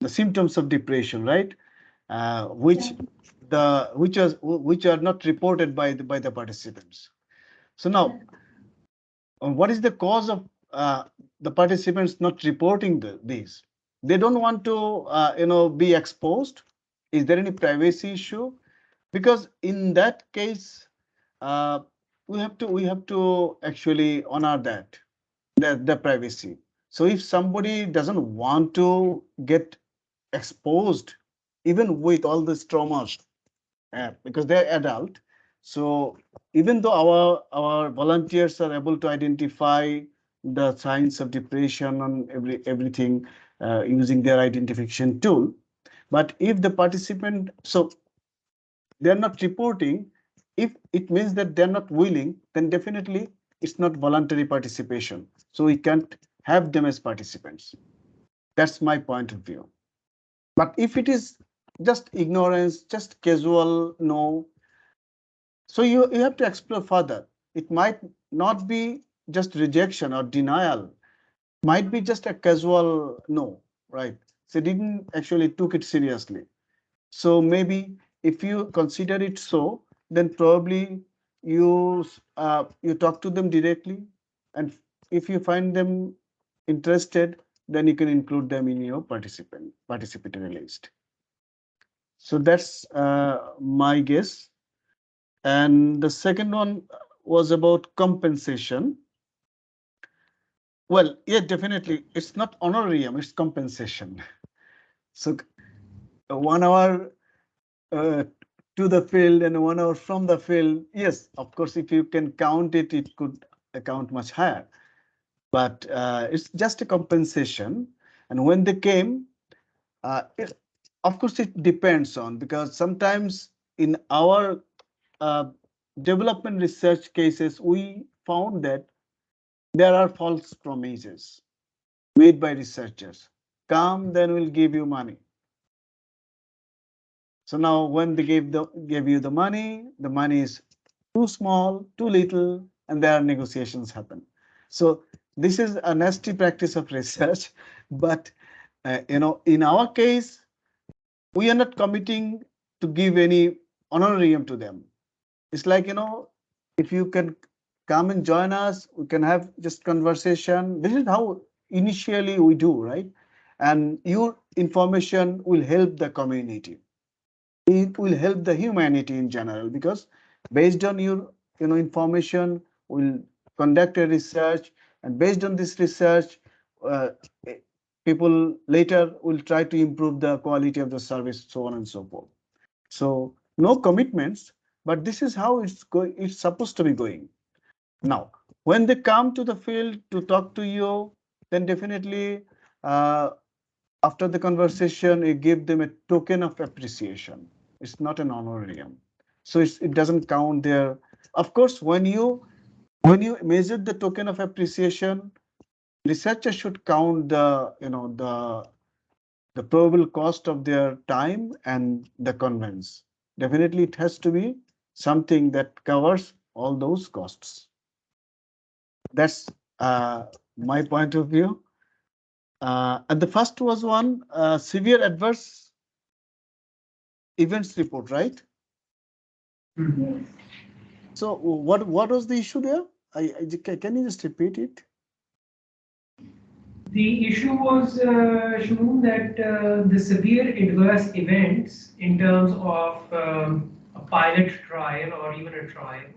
the symptoms of depression, right? Which which are not reported by the participants. So now, what is the cause of the participants not reporting these? They don't want to be exposed. Is there any privacy issue? Because in that case, uh, we have to actually honor the privacy. So if somebody doesn't want to get exposed, even with all this traumas, because they're adult, so even though our volunteers are able to identify the signs of depression and everything using their identification tool, but if the participant, so they're not reporting, if it means that they're not willing, then definitely it's not voluntary participation. So we can't have them as participants. That's my point of view. But if it is just ignorance, just casual, no. So you have to explore further. It might not be just rejection or denial, might be just a casual no, right? So didn't actually took it seriously. So maybe if you consider it so, then probably you talk to them directly, and if you find them interested, then you can include them in your participatory list. So that's my guess. And the second one was about compensation. Well, yeah, definitely. It's not honorarium, it's compensation. So 1 hour uh, to the field and 1 hour from the field. Yes, of course, if you can count it, it could account much higher. But it's just a compensation. And when they came, of course, it depends on, because sometimes in our uh, development research cases, we found that there are false promises made by researchers. Come, then we'll give you money. So now when they gave you the money is too small, too little, and there are negotiations happen. So this is a nasty practice of research. But in our case, we are not committing to give any honorarium to them. It's like, if you can come and join us, we can have just conversation. This is how initially we do, right? And your information will help the community. It will help the humanity in general, because based on your information, we'll conduct a research, and based on this research, uh, people later will try to improve the quality of the service, so on and so forth. So no commitments, but this is how it's going. It's supposed to be going. Now, when they come to the field to talk to you, then definitely after the conversation, you give them a token of appreciation. It's not an honorarium, so it doesn't count there. Of course, when you measure the token of appreciation, researchers should count the probable cost of their time and the conveyance. Definitely, it has to be something that covers all those costs. That's my point of view. And the first was one severe adverse events report, right? Mhm. So what was the issue there? Can you just repeat it? The issue was shown that the severe adverse events in terms of a pilot trial or even a trial,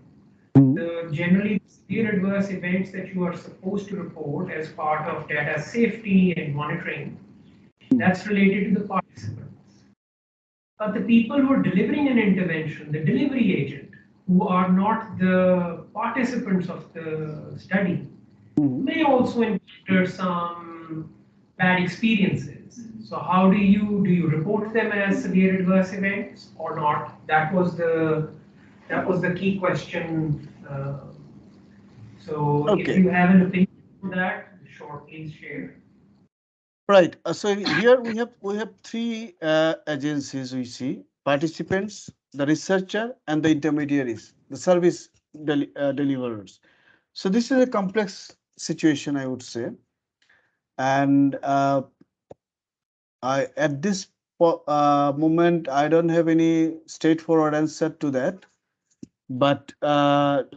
generally severe adverse events that you are supposed to report as part of data safety and monitoring, that's related to the participants. But the people who are delivering an intervention, the delivery agent, who are not the participants of the study, may also encounter some bad experiences. So how do you report them as severe adverse events or not? That was the key question. So if Okay. you have an opinion on that, sure, please share. Right. So here we have three agencies we see: participants, the researcher, and the intermediaries, the service deliverers. So this is a complex situation, I would say, and at this moment I don't have any straightforward answer to that, but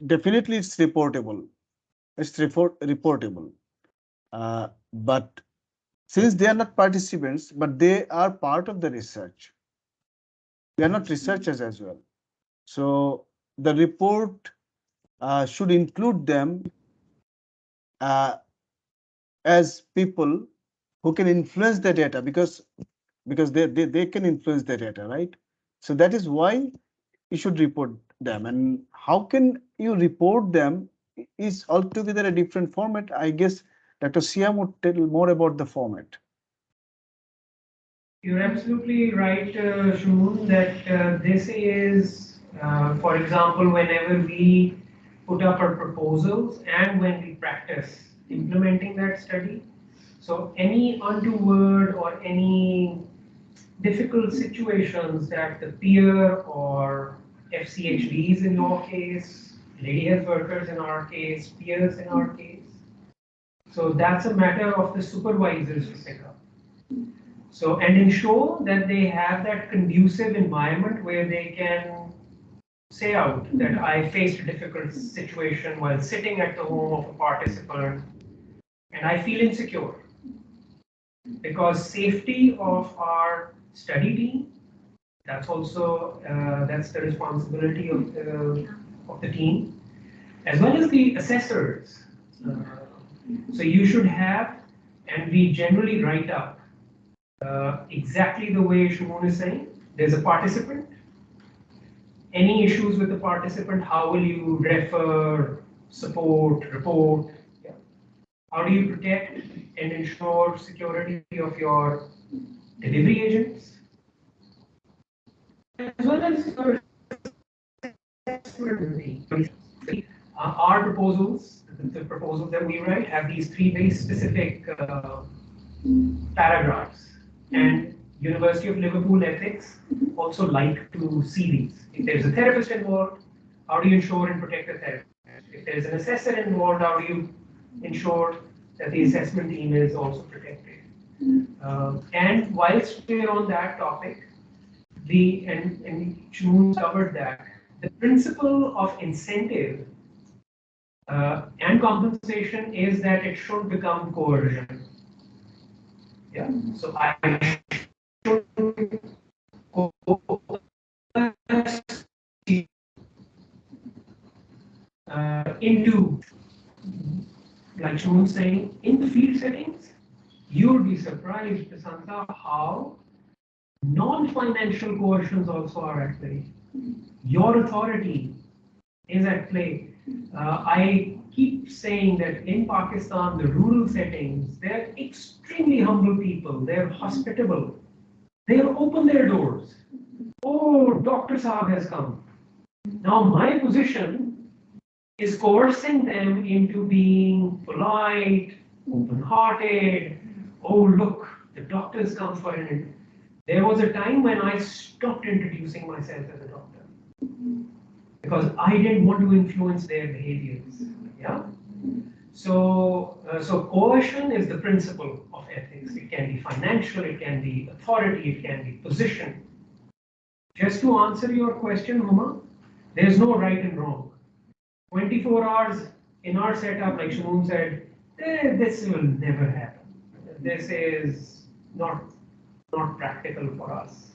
definitely it's reportable. It's reportable. But since they are not participants, but they are part of the research, they are not researchers as well. So the report should include them uh, as people who can influence the data, because they can influence the data, right? So that is why you should report them. And how can you report them is altogether a different format. I guess Dr. Siam would tell more about the format. You're absolutely right, Shumun, that this is, for example, whenever we put up our proposals and when we practice implementing that study. So any untoward or any difficult situations that the peer or FCHDs in your case, lady health workers in our case, peers in our case. So that's a matter of the supervisors to pick up. So, and ensure that they have that conducive environment where they can say out that I faced a difficult situation while sitting at the home of a participant and I feel insecure. Because safety of our study team, that's also that's the responsibility of the team, as well as the assessors. So you should have, and we generally write up exactly the way Shumon is saying. There's a participant. Any issues with the participant, how will you refer, support, report? Yeah. How do you protect and ensure security of your delivery agents? As well as your our proposals, the proposals that we write have these three very specific paragraphs. And University of Liverpool ethics also like to see these. If there's a therapist involved, how do you ensure and protect the therapist? If there's an assessor involved, how do you ensure that the assessment team is also protected? And whilst we're on that topic, and Shmoon covered that, the principle of incentive and compensation is that it should become coercion. Yeah. So I should coerce you into, like Shmoon saying, in the field settings, you would be surprised, Prasanta, how non-financial coercions also are at play. Your authority is at play. I keep saying that in Pakistan, the rural settings, they're extremely humble people. They're hospitable. They'll open their doors. Oh, Dr. Saab has come. Now my position is coercing them into being polite, open-hearted. Oh, look, the doctor's come for an interview. There was a time when I stopped introducing myself as a doctor because I didn't want to influence their behaviors. Yeah. So coercion is the principle of ethics. It can be financial, it can be authority, it can be position. Just to answer your question, Huma, there's no right and wrong. 24 hours in our setup, like Shmoon said, this will never happen. This is not practical for us.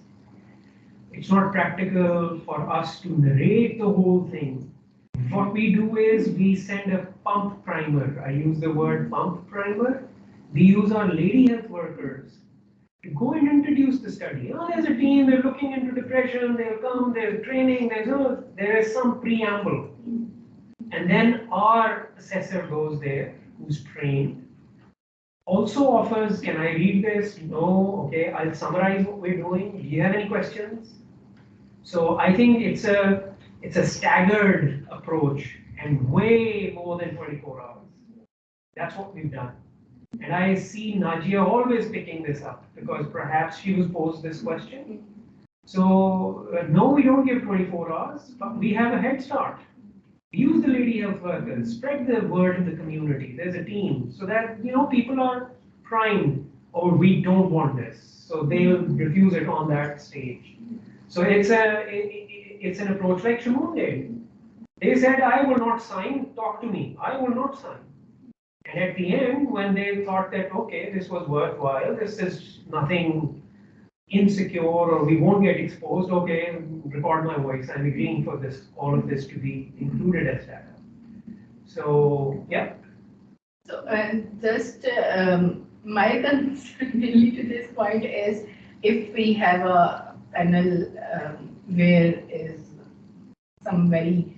It's not practical for us to narrate the whole thing. What we do is we send a pump primer. I use the word pump primer. We use our lady health workers to go and introduce the study. Oh, there's a team, they're looking into depression, they'll come, there's training, there is some preamble. And then our assessor goes there, who's trained, also offers, can I read this? No, okay, I'll summarize what we're doing. Do you have any questions? So I think it's a staggered approach and way more than 24 hours. That's what we've done. And I see Najia always picking this up because perhaps she was posed this question. So no, we don't give 24 hours, but we have a head start. Use the lady health workers, spread the word in the community. There's a team so that people are primed, or we don't want this, so they'll refuse it on that stage. So it's an approach like Shimon did. They said, I will not sign, talk to me. I will not sign. And at the end, when they thought that, okay, this was worthwhile, this is nothing insecure or we won't get exposed, okay, record my voice. I'm agreeing for this, all of this to be included as data. So, yeah. So, just my concern really to this point is if we have a panel where is some very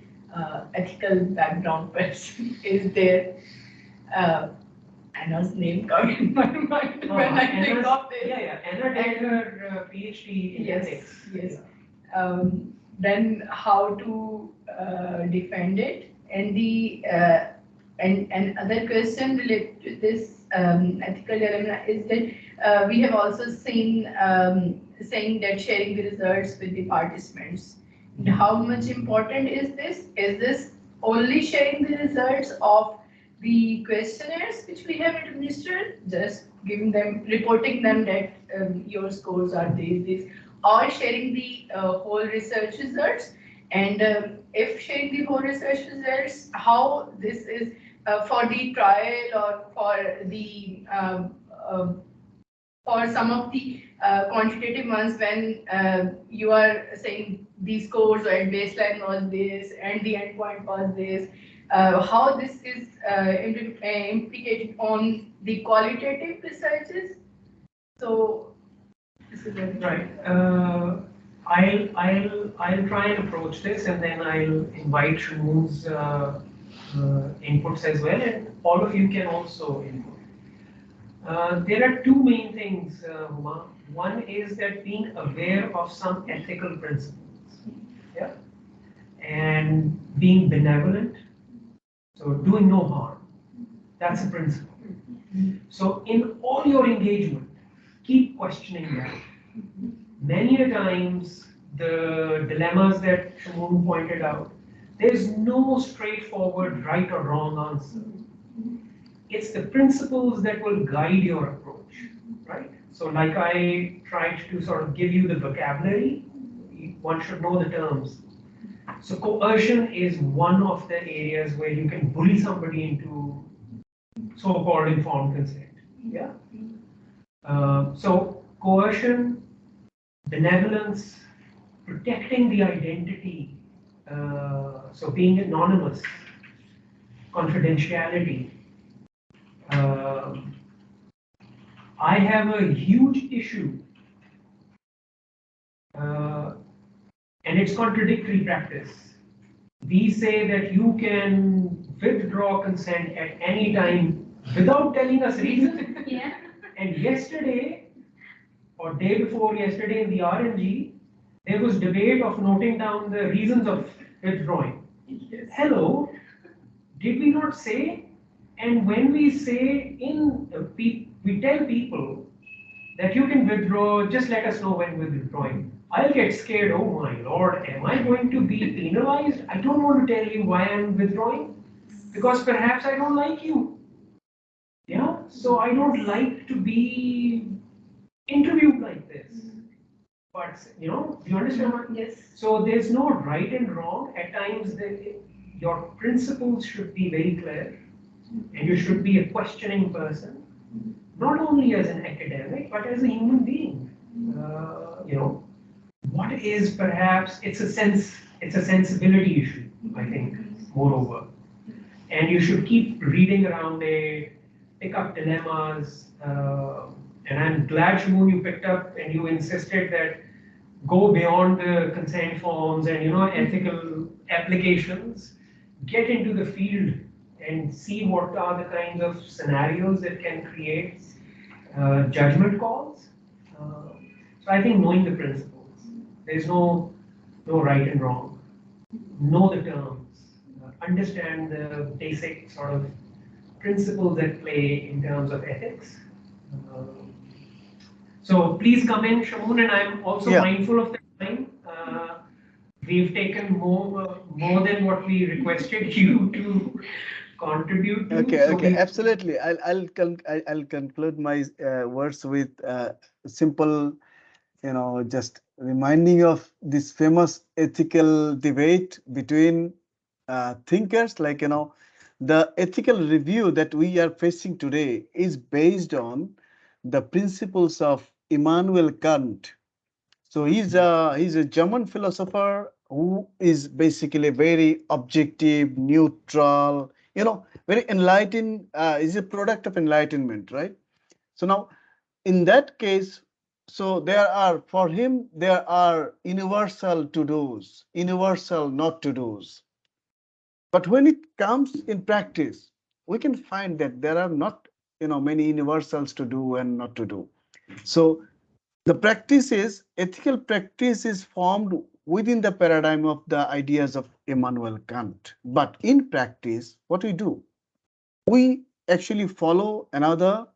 ethical background person is there. Anna's name comes in my mind when I think of it. Yeah. Anna did her PhD in ethics. Yes. Then how to defend it, and the and other question related to this ethical dilemma is that we have also seen saying that sharing the results with the participants. How much important is this? Is this only sharing the results of the questionnaires which we have administered, just giving them, reporting them that your scores are these, or sharing the whole research results? And if sharing the whole research results, how this is for the trial or for the for some of the quantitative ones when you are saying the scores at baseline was this and the endpoint was this, how this is implicated on the qualitative researches. So this is right. I'll try and approach this, and then I'll invite Shmoon's inputs as well, and all of you can also input. There are two main things, Huma. One is that being aware of some ethical principles, yeah, and being benevolent, so doing no harm. That's a principle. So in all your engagement, keep questioning that. Many a times, the dilemmas that Shmoon pointed out, there's no straightforward right or wrong answer. It's the principles that will guide your approach, right? So like I tried to sort of give you the vocabulary, one should know the terms. So coercion is one of the areas where you can bully somebody into so-called informed consent, yeah? So coercion, benevolence, protecting the identity, so being anonymous, confidentiality. I have a huge issue, and it's contradictory practice. We say that you can withdraw consent at any time without telling us reason. Yeah. And yesterday, or day before yesterday in the RNG, there was debate of noting down the reasons of withdrawing. Yes. Hello, did we not say? And when we say we tell people that you can withdraw, just let us know when we're withdrawing. I'll get scared, oh my lord, am I going to be penalized? I don't want to tell you why I'm withdrawing, because perhaps I don't like you. Yeah, so I don't like to be interviewed like this. But, do you understand what? Yes. So there's no right and wrong. At times, your principles should be very clear, and you should be a questioning person, not only as an academic, but as a human being. what is perhaps, it's a sensibility issue, I think, moreover. And you should keep reading around it, pick up dilemmas. And I'm glad, Shamoon, you picked up and you insisted that go beyond the consent forms and ethical applications, get into the field and see what are the kinds of scenarios that can create judgment calls. So I think knowing the principles, there's no right and wrong. Know the terms, understand the basic sort of principles at play in terms of ethics. Uh, so please come in, Shamoon, and I'm also Yeah. mindful of the time. We've taken more than what we requested you to contribute to. Okay, So okay, we, absolutely. I'll conclude my words with simple, just reminding of this famous ethical debate between thinkers. Like, the ethical review that we are facing today is based on the principles of Immanuel Kant. So he's a German philosopher who is basically very objective, neutral, very enlightened. Is a product of enlightenment, right? So now, in that case, so for him there are universal to dos, universal not to dos. But when it comes in practice, we can find that there are not many universals to do and not to do. So the practice is ethical practice is formed within the paradigm of the ideas of Immanuel Kant. But in practice, what we do, we actually follow another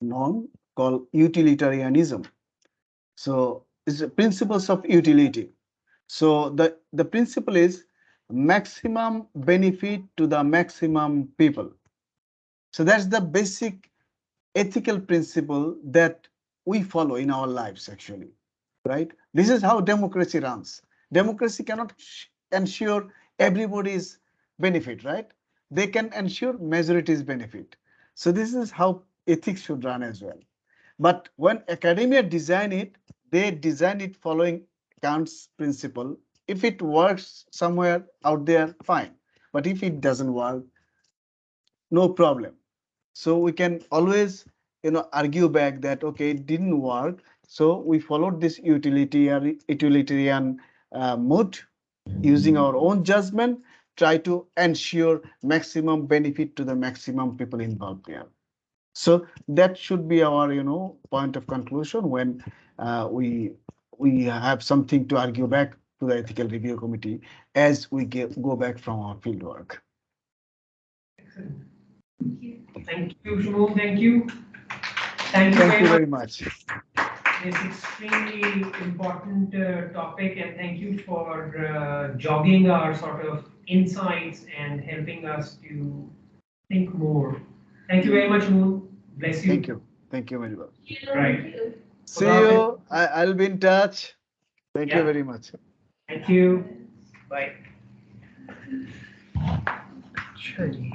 norm called utilitarianism. So it's the principles of utility. So the principle is maximum benefit to the maximum people. So that's the basic ethical principle that we follow in our lives actually, right? This is how democracy runs. Democracy cannot ensure everybody's benefit, right? They can ensure majority's benefit. So this is how ethics should run as well. But when academia design it, they design it following Kant's principle. If it works somewhere out there, fine. But if it doesn't work, no problem. So we can always, argue back that okay, it didn't work. So we followed this utilitarian mode, using our own judgment, try to ensure maximum benefit to the maximum people involved there. So that should be our, point of conclusion when we have something to argue back to the ethical review committee as we go back from our field work. excellent. Thank you, Shamoon. Thank you. Thank you Thank you very very much. much. It's extremely important topic, and thank you for jogging our sort of insights and helping us to think more. Thank you very much, Moon. Bless you. Thank you. Thank you very much. Right. See you. I'll be in touch. Thank you Yeah. very much. Thank you. Bye. Actually,